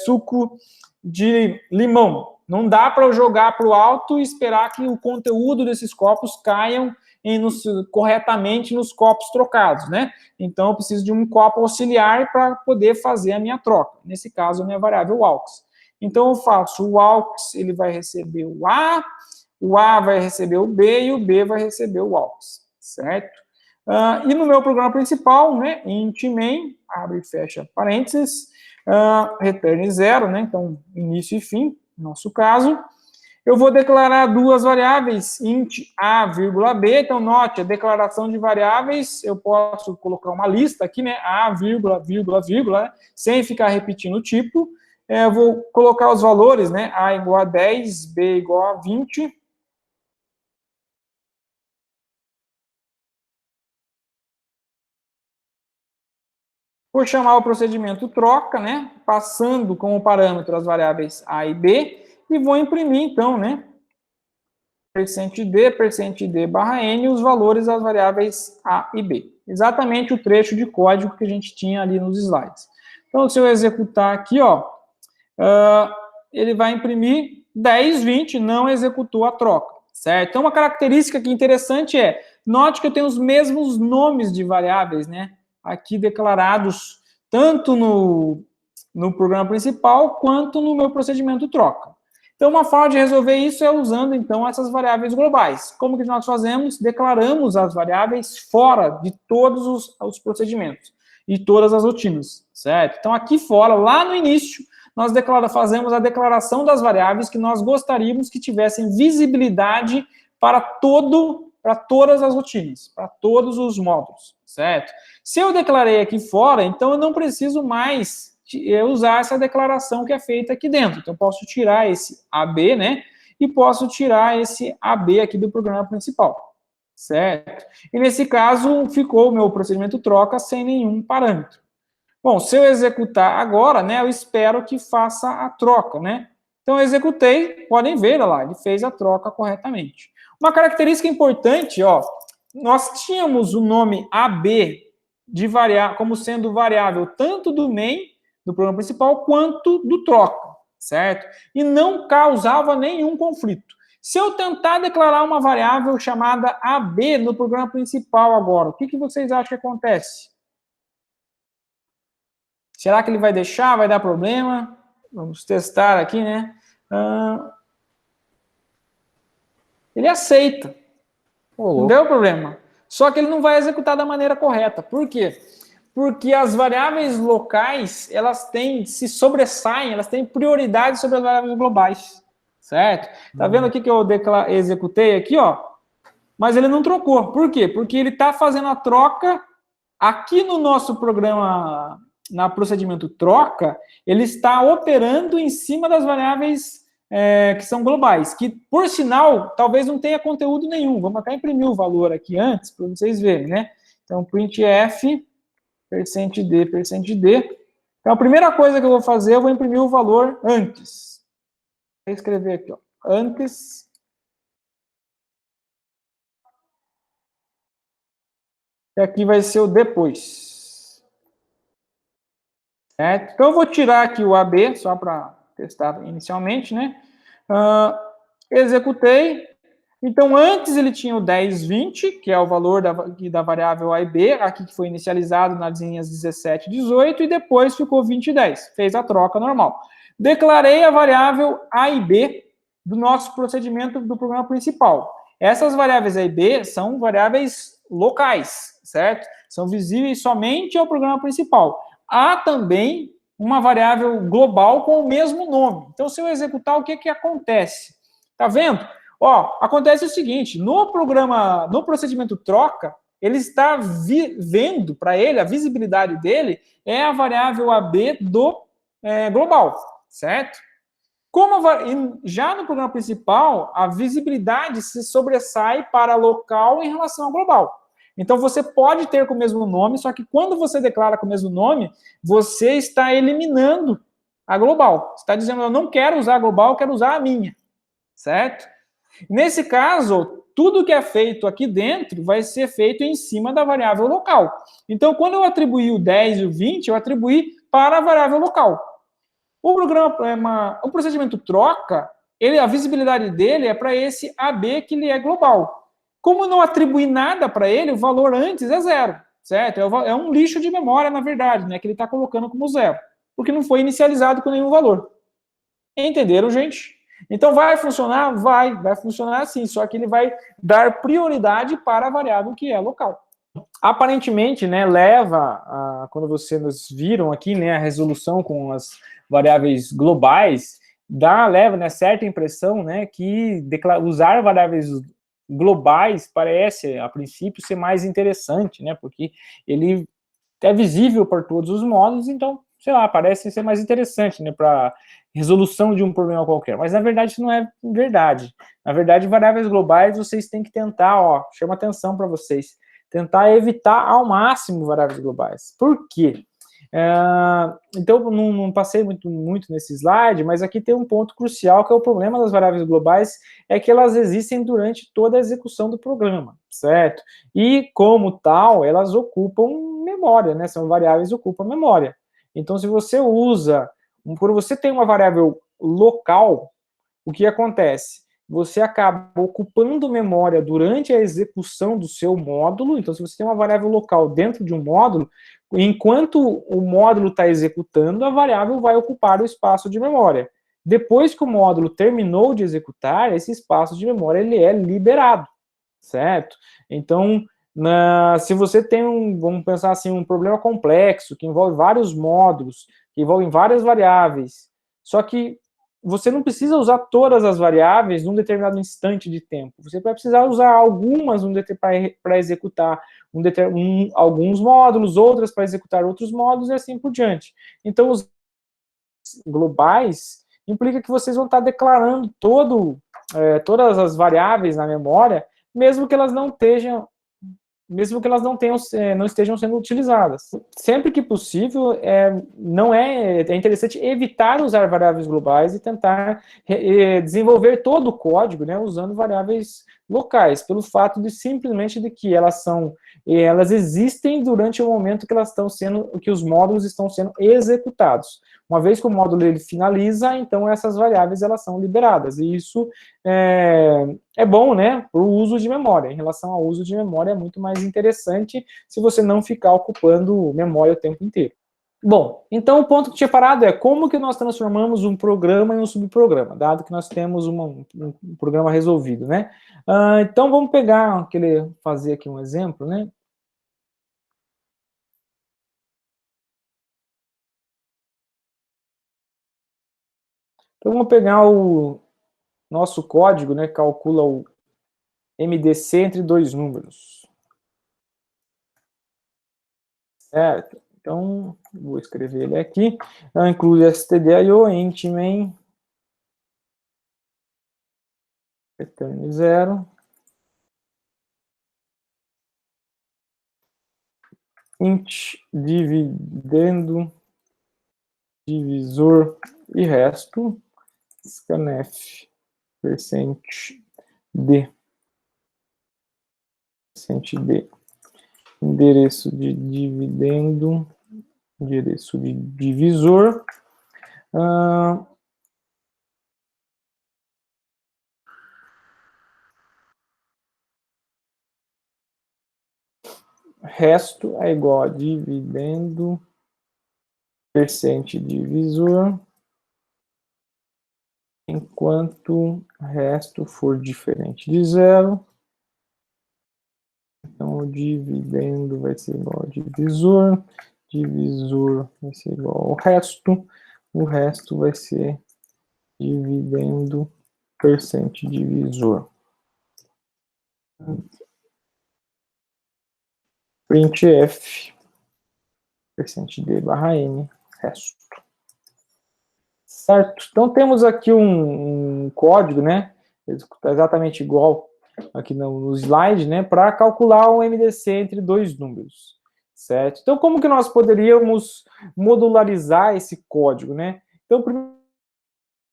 suco de limão. Não dá para eu jogar para o alto e esperar que o conteúdo desses copos caiam corretamente nos copos trocados, né? Então, eu preciso de um copo auxiliar para poder fazer a minha troca. Nesse caso, a minha variável AUX. Então, eu faço o AUX, ele vai receber o A vai receber o B e o B vai receber o AUX, certo? E no meu programa principal, né, int main, abre e fecha parênteses, return 0, né, então início e fim, no nosso caso. Eu vou declarar duas variáveis, int A, B, então note, a declaração de variáveis, eu posso colocar uma lista aqui, né, A, né, sem ficar repetindo o tipo. Eu vou colocar os valores, né, A igual a 10, B igual a 20. Vou chamar o procedimento troca, né, passando como parâmetro as variáveis A e B, e vou imprimir, então, né, %d barra n, os valores das variáveis A e B. Exatamente o trecho de código que a gente tinha ali nos slides. Então, se eu executar aqui, ó, ele vai imprimir 10, 20, não executou a troca, certo? Então, uma característica que interessante é, note que eu tenho os mesmos nomes de variáveis, né, aqui declarados tanto no programa principal quanto no meu procedimento troca. Então, uma forma de resolver isso é usando, então, essas variáveis globais. Como que nós fazemos? Declaramos as variáveis fora de todos os procedimentos. e todas as rotinas, certo? Então, aqui fora, lá no início, nós fazemos a declaração das variáveis que nós gostaríamos que tivessem visibilidade para todas as rotinas, para todos os módulos, certo? Se eu declarei aqui fora, então eu não preciso mais usar essa declaração que é feita aqui dentro. Então, eu posso tirar esse AB, né? E posso tirar esse AB aqui do programa principal, certo? E nesse caso, ficou o meu procedimento troca sem nenhum parâmetro. Bom, se eu executar agora, né, eu espero que faça a troca, né? Então, eu executei, podem ver, olha lá, ele fez a troca corretamente. Uma característica importante, ó, nós tínhamos o nome AB como sendo variável tanto do main, do programa principal, quanto do troca, certo? E não causava nenhum conflito. Se eu tentar declarar uma variável chamada AB no programa principal agora, o que vocês acham que acontece? Será que ele vai deixar? Vai dar problema? Vamos testar aqui, né? Ele aceita. Não deu problema. Só que ele não vai executar da maneira correta. Por quê? Porque as variáveis locais, elas se sobressaem, elas têm prioridade sobre as variáveis globais. Certo? Tá vendo aqui que eu executei aqui, ó? Mas ele não trocou. Por quê? Porque ele está fazendo a troca aqui no nosso programa, na procedimento troca, ele está operando em cima das variáveis que são globais, que, por sinal, talvez não tenha conteúdo nenhum. Vamos até imprimir o valor aqui antes, para vocês verem, né? Então, printf, %d. Então, a primeira coisa que eu vou fazer, eu vou imprimir o valor antes. Vou escrever aqui, ó, antes. E aqui vai ser o depois. Certo? Então, eu vou tirar aqui o AB, só para testar inicialmente, né? Executei. Então, antes ele tinha o 10, 20, que é o valor da variável A e B, aqui que foi inicializado nas linhas 17 e 18, e depois ficou 20 e 10. Fez a troca normal. Declarei a variável A e B do nosso procedimento do programa principal. Essas variáveis A e B são variáveis locais, certo? São visíveis somente ao programa principal. Há também uma variável global com o mesmo nome. Então, se eu executar, o que acontece? Tá vendo? Ó, acontece o seguinte, no procedimento troca, ele está vendo para ele, a visibilidade dele é a variável AB do global, certo? Já no programa principal, a visibilidade se sobressai para local em relação ao global. Então, você pode ter com o mesmo nome, só que quando você declara com o mesmo nome, você está eliminando a global. Você está dizendo, eu não quero usar a global, eu quero usar a minha, certo? Nesse caso, tudo que é feito aqui dentro vai ser feito em cima da variável local. Então, quando eu atribuí o 10 e o 20, eu atribuí para a variável local. O procedimento troca, a visibilidade dele é para esse AB que ele é global. Como eu não atribuí nada para ele, o valor antes é zero, certo? É um lixo de memória, na verdade, né, que ele está colocando como zero, porque não foi inicializado com nenhum valor. Entenderam, gente? Então, vai funcionar? Vai funcionar assim, só que ele vai dar prioridade para a variável que é local. Aparentemente, né, quando vocês viram aqui, né, a resolução com as variáveis globais, leva, né, certa impressão, né, que usar variáveis globais parece, a princípio, ser mais interessante, né, porque ele é visível para todos os módulos, então, sei lá, parece ser mais interessante, né, para resolução de um problema qualquer. Mas, na verdade, isso não é verdade. Na verdade, variáveis globais, vocês têm que tentar, ó, chama atenção para vocês, tentar evitar ao máximo variáveis globais. Por quê? Então, não passei muito nesse slide, mas aqui tem um ponto crucial, que é o problema das variáveis globais, é que elas existem durante toda a execução do programa, certo? E, como tal, elas ocupam memória, né? São variáveis que ocupam memória. Então, se você quando você tem uma variável local, o que acontece? Você acaba ocupando memória durante a execução do seu módulo. Então, se você tem uma variável local dentro de um módulo, enquanto o módulo está executando, a variável vai ocupar o espaço de memória. Depois que o módulo terminou de executar, esse espaço de memória ele é liberado, certo? Então, Se você tem vamos pensar assim, um problema complexo, que envolve vários módulos, que envolvem várias variáveis, só que você não precisa usar todas as variáveis num determinado instante de tempo. Você vai precisar usar algumas para executar alguns módulos, outras para executar outros módulos e assim por diante. Então, os globais implica que vocês vão estar declarando todas as variáveis na memória, mesmo que elas não não estejam sendo utilizadas. Sempre que possível, é interessante evitar usar variáveis globais e tentar desenvolver todo o código, né, usando variáveis locais, pelo fato de simplesmente de que elas existem durante o momento que os módulos estão sendo executados. Uma vez que o módulo ele finaliza, então essas variáveis elas são liberadas, e isso é bom, né, para o uso de memória. Em relação ao uso de memória, é muito mais interessante se você não ficar ocupando memória o tempo inteiro. Bom, então o ponto que tinha parado é como que nós transformamos um programa em um subprograma, dado que nós temos um programa resolvido, né? Então vamos fazer aqui um exemplo, né? Então vamos pegar o nosso código, né? Calcula o MDC entre dois números. Certo? Então, vou escrever ele aqui. Inclui stdio, int main, return 0, int dividendo, divisor e resto, scanf, %d, %d, endereço de dividendo, endereço de divisor, resto é igual a dividendo, %divisor, enquanto resto for diferente de zero. Então, o dividendo vai ser igual ao divisor, divisor vai ser igual ao resto, o resto vai ser dividendo %divisor. Printf, %d barra n, resto. Certo? Então, temos aqui um código, né? Exatamente igual aqui no slide, né? Para calcular o MDC entre dois números. Certo? Então, como que nós poderíamos modularizar esse código, né? Então, primeiro,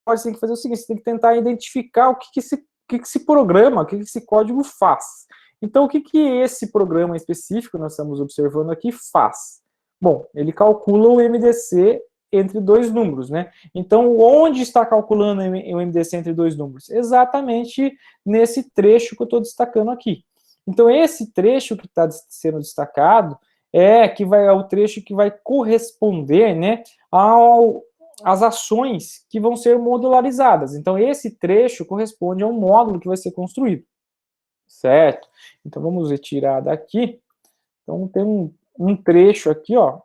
você tem que fazer o seguinte, você tem que tentar identificar o que esse programa, o que esse código faz. Então, o que esse programa específico, nós estamos observando aqui, faz? Bom, ele calcula o MDC entre dois números, né? Então, onde está calculando o MDC entre dois números? Exatamente nesse trecho que eu estou destacando aqui. Então, esse trecho que está sendo destacado é o trecho que vai corresponder, né, as ações que vão ser modularizadas. Então, esse trecho corresponde a um módulo que vai ser construído. Certo? Então, vamos retirar daqui. Então, tem um trecho aqui, ó,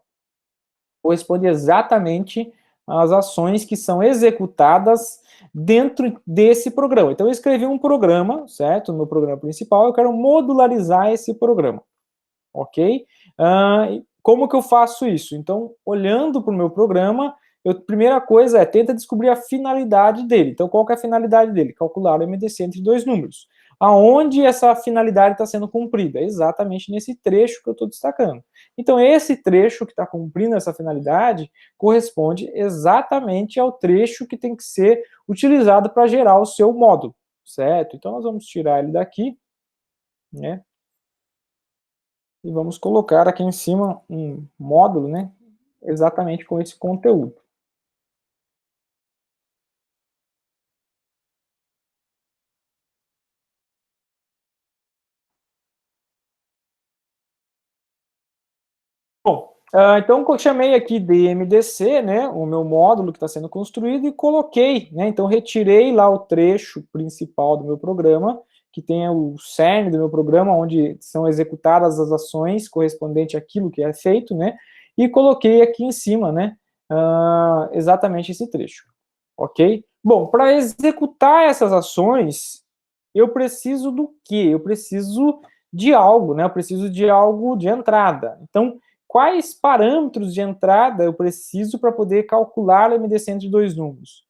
corresponde exatamente às ações que são executadas dentro desse programa. Então, eu escrevi um programa, certo? No meu programa principal, eu quero modularizar esse programa. Ok? Como que eu faço isso? Então, olhando para o meu programa, primeira coisa tenta descobrir a finalidade dele. Então, qual que é a finalidade dele? Calcular o MDC entre dois números. Aonde essa finalidade está sendo cumprida? Exatamente nesse trecho que eu estou destacando. Então, esse trecho que está cumprindo essa finalidade corresponde exatamente ao trecho que tem que ser utilizado para gerar o seu módulo, certo? Então, nós vamos tirar ele daqui, né? E vamos colocar aqui em cima um módulo, né, exatamente com esse conteúdo. Bom, então eu chamei aqui de MDC, né, o meu módulo que está sendo construído, e coloquei, né, então retirei lá o trecho principal do meu programa que tem o cerne do meu programa, onde são executadas as ações correspondente àquilo que é feito, né? E coloquei aqui em cima, né, exatamente esse trecho, ok? Bom, para executar essas ações, eu preciso do quê? Eu preciso de algo, né? Eu preciso de algo de entrada. Então, quais parâmetros de entrada eu preciso para poder calcular a MDC entre dois números?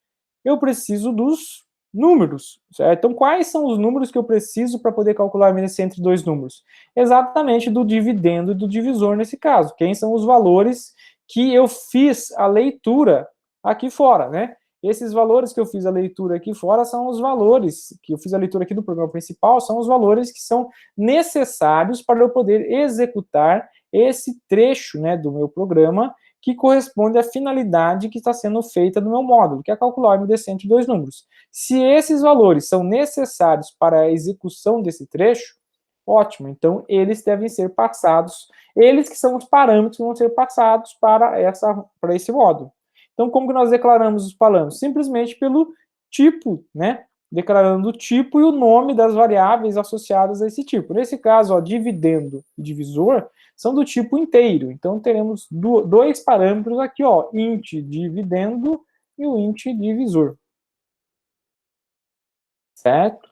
Eu preciso dos números, certo? Então, quais são os números que eu preciso para poder calcular a MDC entre dois números? Exatamente do dividendo e do divisor nesse caso. Quem são os valores que eu fiz a leitura aqui fora, né? Esses valores que eu fiz a leitura aqui fora são os valores que eu fiz a leitura aqui do programa principal, são os valores que são necessários para eu poder executar esse trecho, né, do meu programa que corresponde à finalidade que está sendo feita no meu módulo, que é calcular o MDC entre dois números. Se esses valores são necessários para a execução desse trecho, ótimo, então eles devem ser passados, eles que são os parâmetros que vão ser passados para esse módulo. Então, como que nós declaramos os parâmetros? Simplesmente pelo tipo, né? Declarando o tipo e o nome das variáveis associadas a esse tipo. Nesse caso, ó, dividendo e divisor são do tipo inteiro. Então, teremos dois parâmetros aqui, ó, int dividendo e o int divisor. Certo?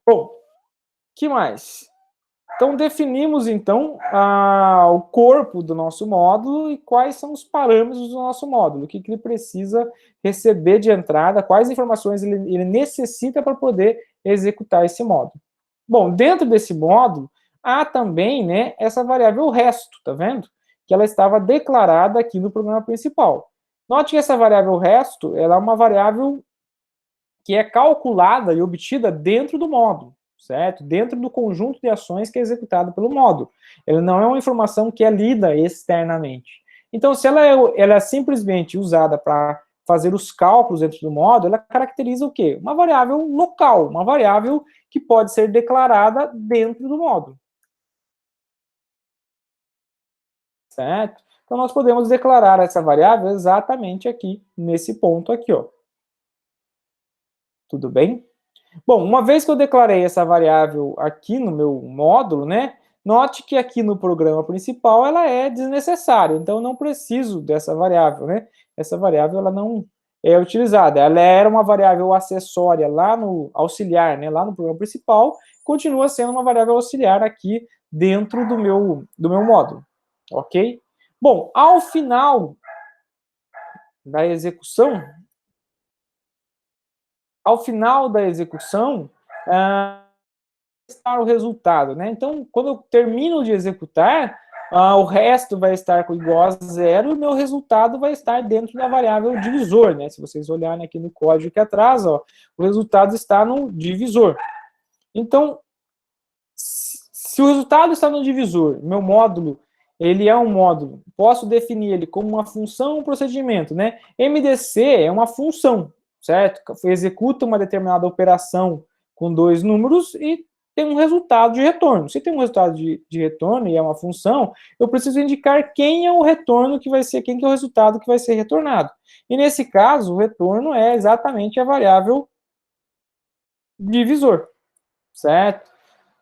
Bom, que mais? Então, definimos, então, o corpo do nosso módulo e quais são os parâmetros do nosso módulo, o que ele precisa receber de entrada, quais informações ele necessita para poder executar esse módulo. Bom, dentro desse módulo, há também, né, essa variável resto, tá vendo? Que ela estava declarada aqui no programa principal. Note que essa variável resto, ela é uma variável que é calculada e obtida dentro do módulo, certo? Dentro do conjunto de ações que é executado pelo módulo. Ela não é uma informação que é lida externamente. Então, se ela é simplesmente usada para fazer os cálculos dentro do módulo, ela caracteriza o quê? Uma variável local, uma variável que pode ser declarada dentro do módulo. Certo? Então, nós podemos declarar essa variável exatamente aqui, nesse ponto aqui, ó. Tudo bem? Bom, uma vez que eu declarei essa variável aqui no meu módulo, né, note que aqui no programa principal ela é desnecessária, então eu não preciso dessa variável, né? Essa variável ela não é utilizada. Ela era uma variável acessória lá no auxiliar, né, lá no programa principal, continua sendo uma variável auxiliar aqui dentro do meu módulo, ok? Bom, ao final da execução, está o resultado, né? Então, quando eu termino de executar, o resto vai estar igual a zero e o meu resultado vai estar dentro da variável divisor, né? Se vocês olharem aqui no código aqui atrás, ó, o resultado está no divisor. Então, se o resultado está no divisor, meu módulo, ele é um módulo, posso definir ele como uma função ou um procedimento, né? MDC é uma função, certo? Executa uma determinada operação com dois números e tem um resultado de retorno. Se tem um resultado de retorno e é uma função, eu preciso indicar quem é o retorno que vai ser, quem que é o resultado que vai ser retornado. E nesse caso, o retorno é exatamente a variável divisor, certo?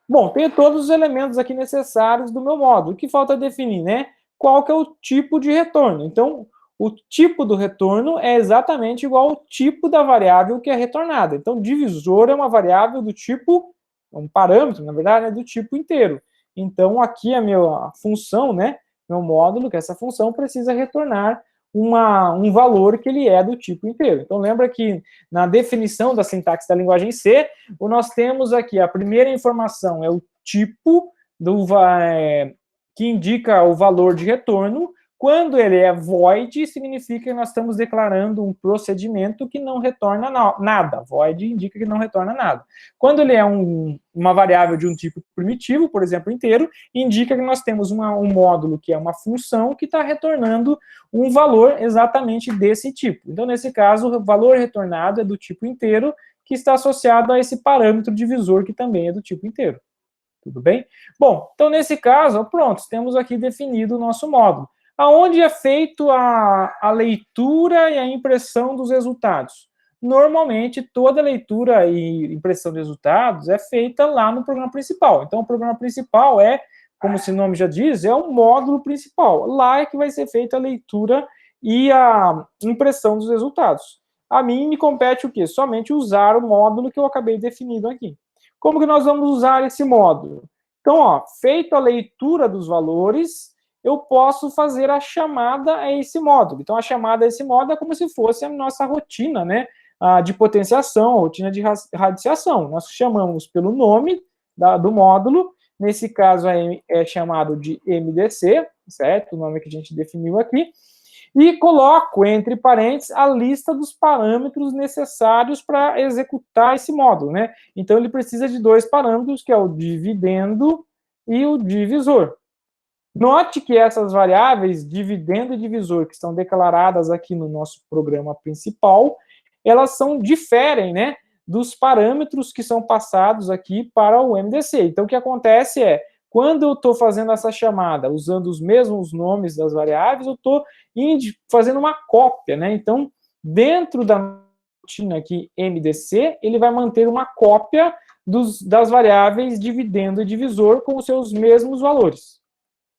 Bom, tenho todos os elementos aqui necessários do meu módulo. O que falta definir, né? Qual que é o tipo de retorno. Então, o tipo do retorno é exatamente igual ao tipo da variável que é retornada. Então, divisor é uma variável do tipo, um parâmetro, na verdade, é do tipo inteiro. Então, aqui a minha função, né? Meu módulo, que é essa função, precisa retornar um valor que ele é do tipo inteiro. Então, lembra que na definição da sintaxe da linguagem C, nós temos aqui a primeira informação é o tipo que indica o valor de retorno. Quando ele é void, significa que nós estamos declarando um procedimento que não retorna nada. Void indica que não retorna nada. Quando ele é uma variável de um tipo primitivo, por exemplo, inteiro, indica que nós temos um módulo que é uma função que está retornando um valor exatamente desse tipo. Então, nesse caso, o valor retornado é do tipo inteiro, que está associado a esse parâmetro divisor, que também é do tipo inteiro. Tudo bem? Bom, então, nesse caso, pronto, temos aqui definido o nosso módulo. Aonde é feito a leitura e a impressão dos resultados? normalmente toda leitura e impressão de resultados é feita lá no programa principal. Então, o programa principal é, como o nome já diz, é o módulo principal. Lá é que vai ser feita a leitura e a impressão dos resultados. A mim me compete o quê? Somente usar o módulo que eu acabei definindo aqui. Como que nós vamos usar esse módulo? Então, ó, feito a leitura dos valores, eu posso fazer a chamada a esse módulo. Então, a chamada a esse módulo é como se fosse a nossa rotina, né, de potenciação, rotina de radiciação. Nós chamamos pelo nome do módulo, nesse caso é chamado de MDC, certo? O nome que a gente definiu aqui. E coloco entre parênteses a lista dos parâmetros necessários para executar esse módulo, né? Então, ele precisa de dois parâmetros, que é o dividendo e o divisor. Note que essas variáveis, dividendo e divisor, que estão declaradas aqui no nosso programa principal, elas diferem, né, dos parâmetros que são passados aqui para o MDC. Então, o que acontece é, quando eu estou fazendo essa chamada usando os mesmos nomes das variáveis, eu estou fazendo uma cópia, né? Então, dentro da rotina aqui MDC, ele vai manter uma cópia das variáveis dividendo e divisor com os seus mesmos valores,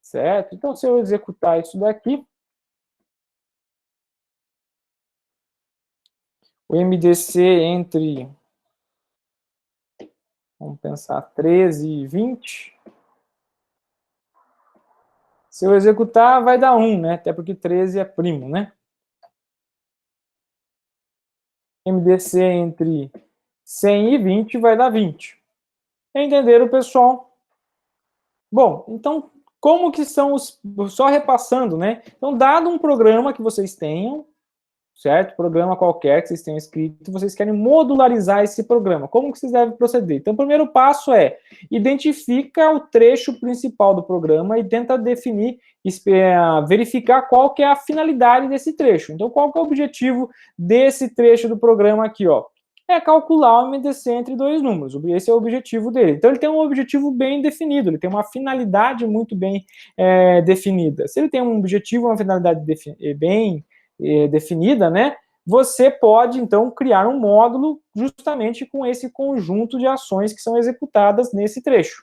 certo? Então, se eu executar isso daqui, o MDC entre, vamos pensar, 13 e 20, se eu executar, vai dar 1, né? Até porque 13 é primo, né? MDC entre 100 e 20 vai dar 20. Entenderam, pessoal? Bom, então, como que são os... Só repassando, né? Então, dado um programa que vocês tenham, certo? Programa qualquer que vocês tenham escrito, vocês querem modularizar esse programa. Como que vocês devem proceder? Então, o primeiro passo é identifica o trecho principal do programa e tenta definir, verificar qual que é a finalidade desse trecho. Então, qual que é o objetivo desse trecho do programa aqui, ó? É calcular o MDC entre dois números. Esse é o objetivo dele. Então, ele tem um objetivo bem definido, ele tem uma finalidade muito bem definida. Se ele tem um objetivo, uma finalidade bem definida, né, você pode, então, criar um módulo justamente com esse conjunto de ações que são executadas nesse trecho.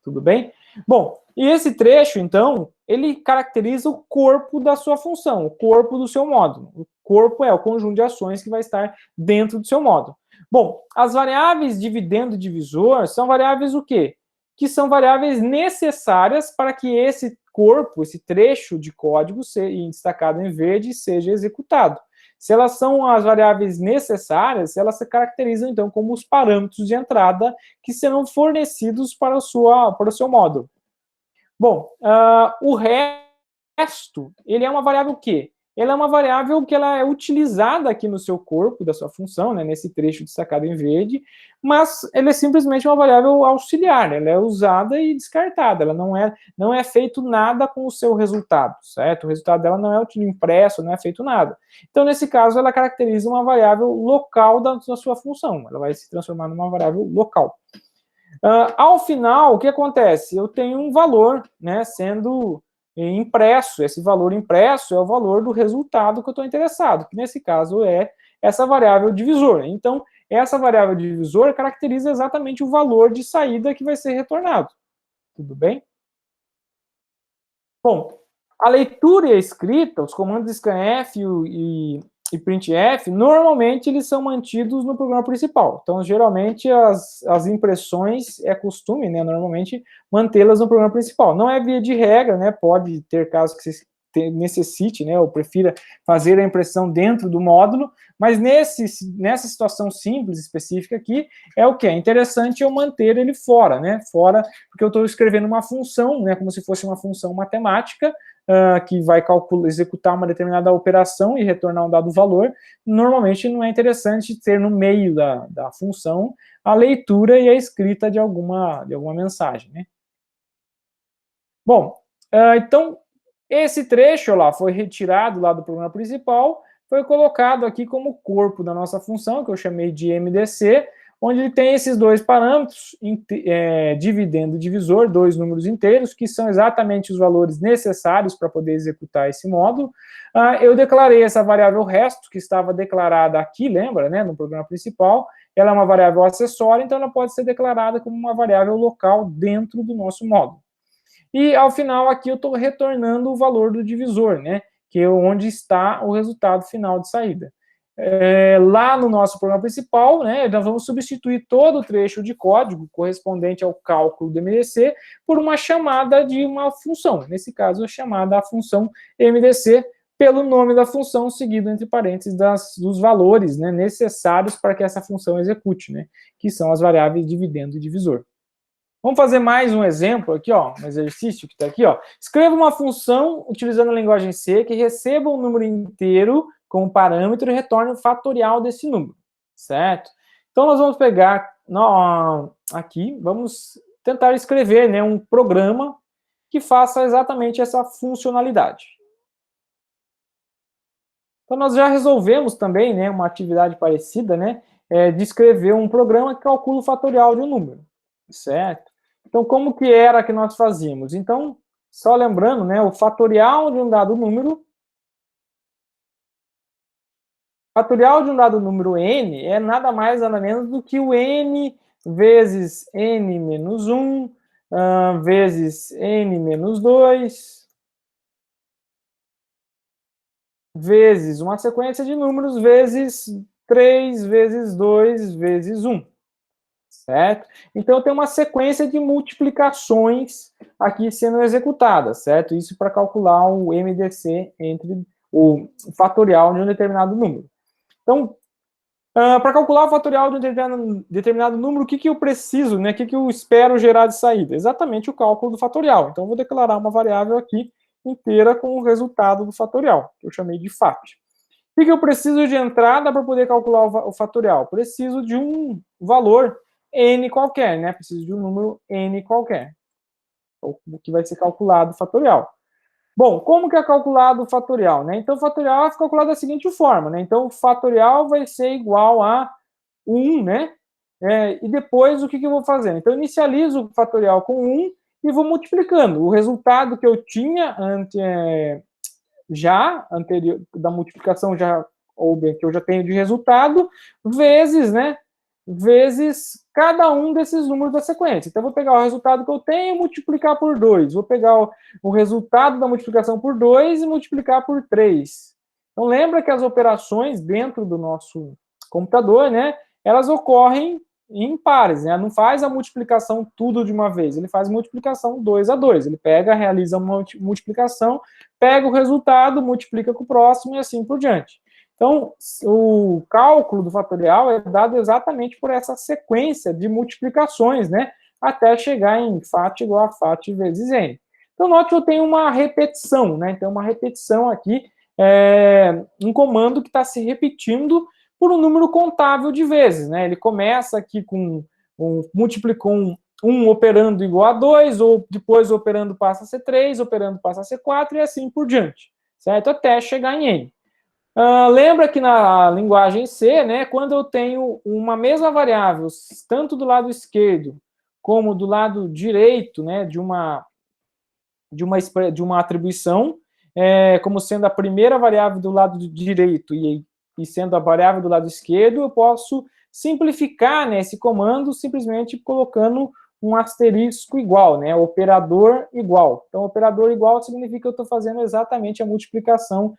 Tudo bem? Bom, e esse trecho, então, ele caracteriza o corpo da sua função, o corpo do seu módulo. O corpo é o conjunto de ações que vai estar dentro do seu módulo. Bom, as variáveis dividendo e divisor são variáveis o quê? Que são variáveis necessárias para que esse corpo, esse trecho de código destacado em verde, seja executado. Se elas são as variáveis necessárias, elas se caracterizam, então, como os parâmetros de entrada que serão fornecidos para o seu módulo. Bom, o resto, ele é uma variável o quê? Ela é uma variável que ela é utilizada aqui no seu corpo, da sua função, né, nesse trecho destacado em verde, mas ela é simplesmente uma variável auxiliar, ela é usada e descartada, ela não é feito nada com o seu resultado, certo? O resultado dela não é impresso, não é feito nada. Então, nesse caso, ela caracteriza uma variável local da sua função, ela vai se transformar numa variável local. Ao final, o que acontece? Eu tenho um valor, né, sendo impresso. Esse valor impresso é o valor do resultado que eu estou interessado, que nesse caso é essa variável divisor. Então, essa variável divisor caracteriza exatamente o valor de saída que vai ser retornado. Tudo bem? Bom, a leitura e a escrita, os comandos scanf e printf, normalmente eles são mantidos no programa principal. Então, geralmente, as impressões é costume, né, normalmente, mantê-las no programa principal. Não é via de regra, né, pode ter casos que você necessite, né, ou prefira fazer a impressão dentro do módulo, mas nessa situação simples, específica aqui, é o que? É interessante eu manter ele fora, né, fora, porque eu estou escrevendo uma função, né, como se fosse uma função matemática, que vai executar uma determinada operação e retornar um dado valor. Normalmente não é interessante ter no meio da função a leitura e a escrita de alguma mensagem, né? Bom, então, esse trecho lá foi retirado lá do programa principal, foi colocado aqui como corpo da nossa função, que eu chamei de MDC, onde ele tem esses dois parâmetros, dividendo e divisor, dois números inteiros, que são exatamente os valores necessários para poder executar esse módulo. Eu declarei essa variável resto, que estava declarada aqui, lembra, né, no programa principal. Ela é uma variável acessória, então ela pode ser declarada como uma variável local dentro do nosso módulo. E, ao final, aqui eu estou retornando o valor do divisor, né, que é onde está o resultado final de saída. Lá no nosso programa principal, né, nós vamos substituir todo o trecho de código correspondente ao cálculo do MDC por uma chamada de uma função. Nesse caso, a chamada a função MDC, pelo nome da função, seguido entre parênteses dos valores, né, necessários para que essa função execute, né, que são as variáveis dividendo e divisor. Vamos fazer mais um exemplo aqui, ó, um exercício que está aqui, ó. Escreva uma função utilizando a linguagem C que receba um número inteiro como parâmetro e retorne o fatorial desse número, certo? Então, nós vamos pegar aqui, vamos tentar escrever, né, um programa que faça exatamente essa funcionalidade. Então, nós já resolvemos também, né, uma atividade parecida, né, de escrever um programa que calcula o fatorial de um número, certo? Então, como que era que nós fazíamos? Então, só lembrando, né, o fatorial de um dado número, n é nada mais, nada menos do que o n vezes n menos 1, vezes n menos 2, vezes uma sequência de números, vezes 3, vezes 2, vezes 1. Certo? Então, tem uma sequência de multiplicações aqui sendo executadas, certo? Isso para calcular o MDC entre o fatorial de um determinado número. Então, para calcular o fatorial de um determinado número, o que eu preciso, né? O que eu espero gerar de saída? Exatamente o cálculo do fatorial. Então, eu vou declarar uma variável aqui inteira com o resultado do fatorial, que eu chamei de FAT. O que eu preciso de entrada para poder calcular o fatorial? Preciso de um valor n qualquer, né? Preciso de um número n qualquer, o que vai ser calculado o fatorial. Bom, como que é calculado o fatorial, né? Então, o fatorial é calculado da seguinte forma, né? Então, o fatorial vai ser igual a 1, né? E depois, o que eu vou fazer? Então, eu inicializo o fatorial com 1 e vou multiplicando. O resultado que eu tinha anterior da multiplicação ou bem, que eu já tenho de resultado, vezes, né? Vezes cada um desses números da sequência. Então, eu vou pegar o resultado que eu tenho e multiplicar por 2. Vou pegar o resultado da multiplicação por 2 e multiplicar por 3. Então, lembra que as operações dentro do nosso computador, né? Elas ocorrem em pares, né? Não faz a multiplicação tudo de uma vez. Ele faz multiplicação 2 a 2. Ele pega, realiza uma multiplicação, pega o resultado, multiplica com o próximo e assim por diante. Então, o cálculo do fatorial é dado exatamente por essa sequência de multiplicações, né, até chegar em FAT igual a FAT vezes N. Então, note que eu tenho uma repetição, né, então uma repetição aqui, um comando que está se repetindo por um número contável de vezes, né, ele começa aqui com, multiplicou um operando igual a 2, ou depois o operando passa a ser 3, operando passa a ser 4, e assim por diante, certo? Até chegar em N. Lembra que na linguagem C, né, quando eu tenho uma mesma variável, tanto do lado esquerdo como do lado direito, né, de uma atribuição, como sendo a primeira variável do lado direito e sendo a variável do lado esquerdo, eu posso simplificar, né, esse comando simplesmente colocando um asterisco igual, né, operador igual. Então, operador igual significa que eu estou fazendo exatamente a multiplicação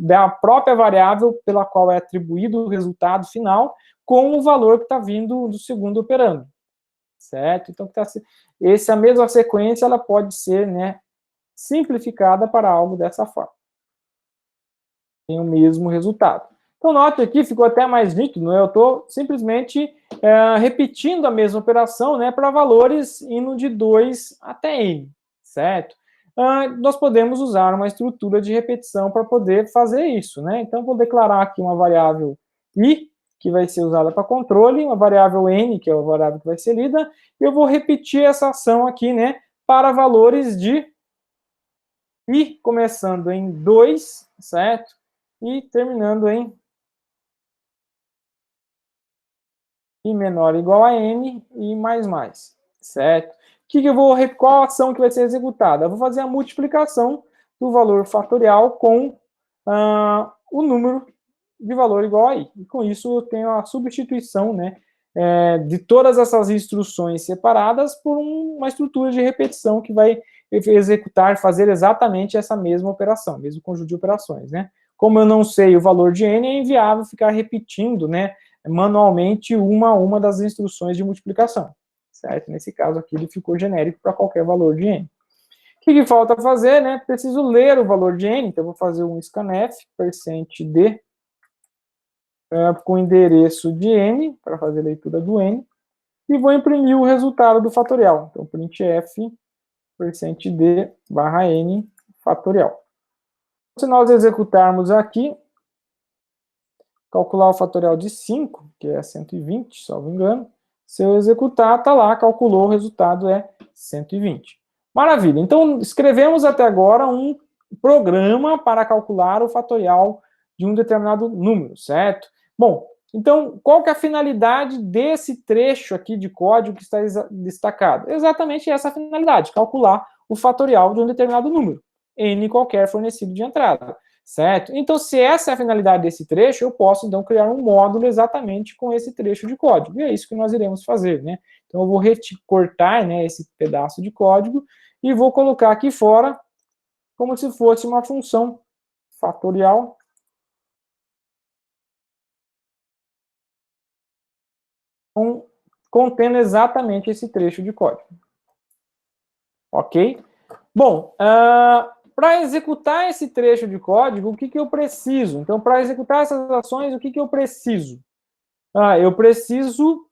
da própria variável pela qual é atribuído o resultado final com o valor que está vindo do segundo operando, certo? Então, essa mesma sequência ela pode ser, né, simplificada para algo dessa forma. Tem o mesmo resultado. Então, note aqui, ficou até mais nítido, né? Eu estou simplesmente repetindo a mesma operação, né, para valores indo de 2 até n, certo? Nós podemos usar uma estrutura de repetição para poder fazer isso, né? Então, vou declarar aqui uma variável i, que vai ser usada para controle, uma variável n, que é a variável que vai ser lida, e eu vou repetir essa ação aqui, né, para valores de i começando em 2, certo? E terminando em I menor ou igual a N, I mais, certo? Qual ação que vai ser executada? Eu vou fazer a multiplicação do valor fatorial com o número de valor igual a I. E com isso eu tenho a substituição, né, de todas essas instruções separadas por uma estrutura de repetição que vai executar, fazer exatamente essa mesma operação, mesmo conjunto de operações, né? Como eu não sei o valor de N, é inviável ficar repetindo, né, manualmente uma a uma das instruções de multiplicação, certo? Nesse caso aqui ele ficou genérico para qualquer valor de N. O que falta fazer, né? Preciso ler o valor de N, então eu vou fazer um scanf, %d, com o endereço de N, para fazer a leitura do N, e vou imprimir o resultado do fatorial. Então, printf, %d barra N fatorial. Se nós executarmos aqui, calcular o fatorial de 5, que é 120, salvo engano, se eu executar, está lá, calculou, o resultado é 120. Maravilha, então escrevemos até agora um programa para calcular o fatorial de um determinado número, certo? Bom, então qual que é a finalidade desse trecho aqui de código que está destacado? Exatamente essa finalidade, calcular o fatorial de um determinado número, n qualquer fornecido de entrada. Certo? Então, se essa é a finalidade desse trecho, eu posso, então, criar um módulo exatamente com esse trecho de código. E é isso que nós iremos fazer, né? Então, eu vou cortar, né, esse pedaço de código e vou colocar aqui fora como se fosse uma função fatorial contendo exatamente esse trecho de código. Ok? Bom, para executar esse trecho de código, o que eu preciso? Então, para executar essas ações, o que eu preciso? Eu preciso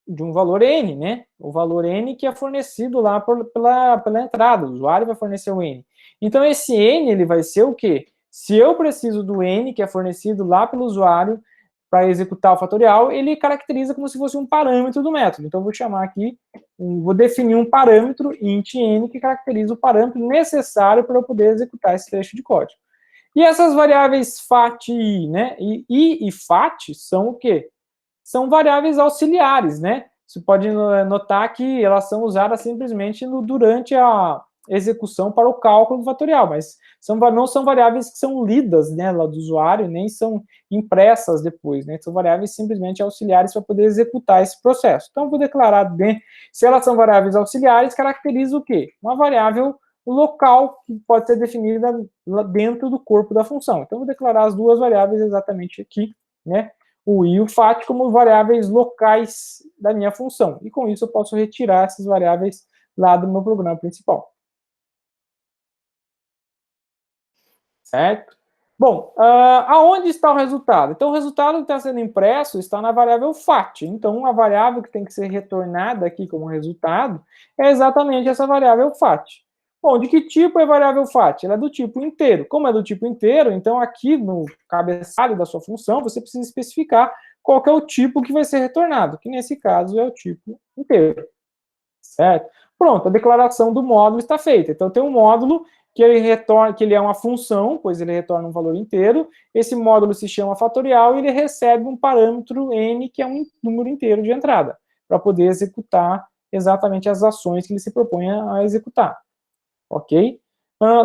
de um valor N, né? O valor N que é fornecido lá pela entrada, o usuário vai fornecer o N. Então, esse N, ele vai ser o quê? Se eu preciso do N, que é fornecido lá pelo usuário, para executar o fatorial, ele caracteriza como se fosse um parâmetro do método. Então, eu vou chamar aqui, vou definir um parâmetro, int N, que caracteriza o parâmetro necessário para eu poder executar esse trecho de código. E essas variáveis fat e I, né? I e fat são o quê? São variáveis auxiliares, né? Você pode notar que elas são usadas simplesmente durante a execução para o cálculo do fatorial, mas não são variáveis que são lidas, né, lá do usuário, nem são impressas depois, né? São variáveis simplesmente auxiliares para poder executar esse processo. Então, eu vou declarar bem, se elas são variáveis auxiliares, caracteriza o quê? Uma variável local que pode ser definida dentro do corpo da função. Então, eu vou declarar as duas variáveis exatamente aqui, né? O I e o fat como variáveis locais da minha função. E com isso eu posso retirar essas variáveis lá do meu programa principal. Certo? Bom, aonde está o resultado? Então, o resultado que está sendo impresso está na variável fat. Então, a variável que tem que ser retornada aqui como resultado é exatamente essa variável fat. Bom, de que tipo é a variável fat? Ela é do tipo inteiro. Como é do tipo inteiro, então aqui no cabeçalho da sua função, você precisa especificar qual que é o tipo que vai ser retornado, que nesse caso é o tipo inteiro. Certo? Pronto, a declaração do módulo está feita. Então, tem um módulo que ele retorna, que ele é uma função, pois ele retorna um valor inteiro. Esse módulo se chama fatorial e ele recebe um parâmetro n, que é um número inteiro de entrada, para poder executar exatamente as ações que ele se propõe a executar. Ok?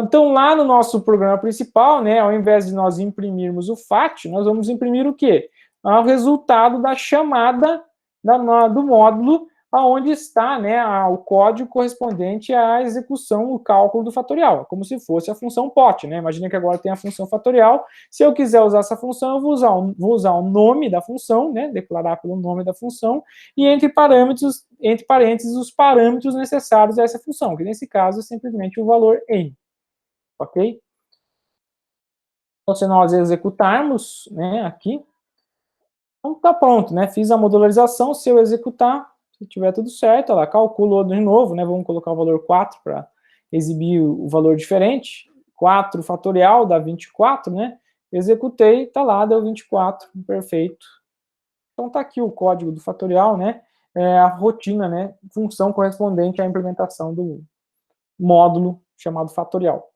Então, lá no nosso programa principal, né, ao invés de nós imprimirmos o FAT, nós vamos imprimir o quê? O resultado da chamada do módulo aonde está, né, o código correspondente à execução, o cálculo do fatorial, como se fosse a função pot, né? Imagina que agora tem a função fatorial. Se eu quiser usar essa função, eu vou usar o nome da função, né, declarar pelo nome da função, e entre parênteses, os parâmetros necessários a essa função, que nesse caso é simplesmente o valor n, ok? Então, se nós executarmos, né, aqui, então tá pronto, né? Fiz a modularização, se eu executar, se tiver tudo certo, ela calculou de novo, né? Vamos colocar o valor 4 para exibir o valor diferente. 4 fatorial dá 24, né? Executei, tá lá, deu 24, perfeito. Então tá aqui o código do fatorial, né? A rotina, né? Função correspondente à implementação do módulo chamado fatorial.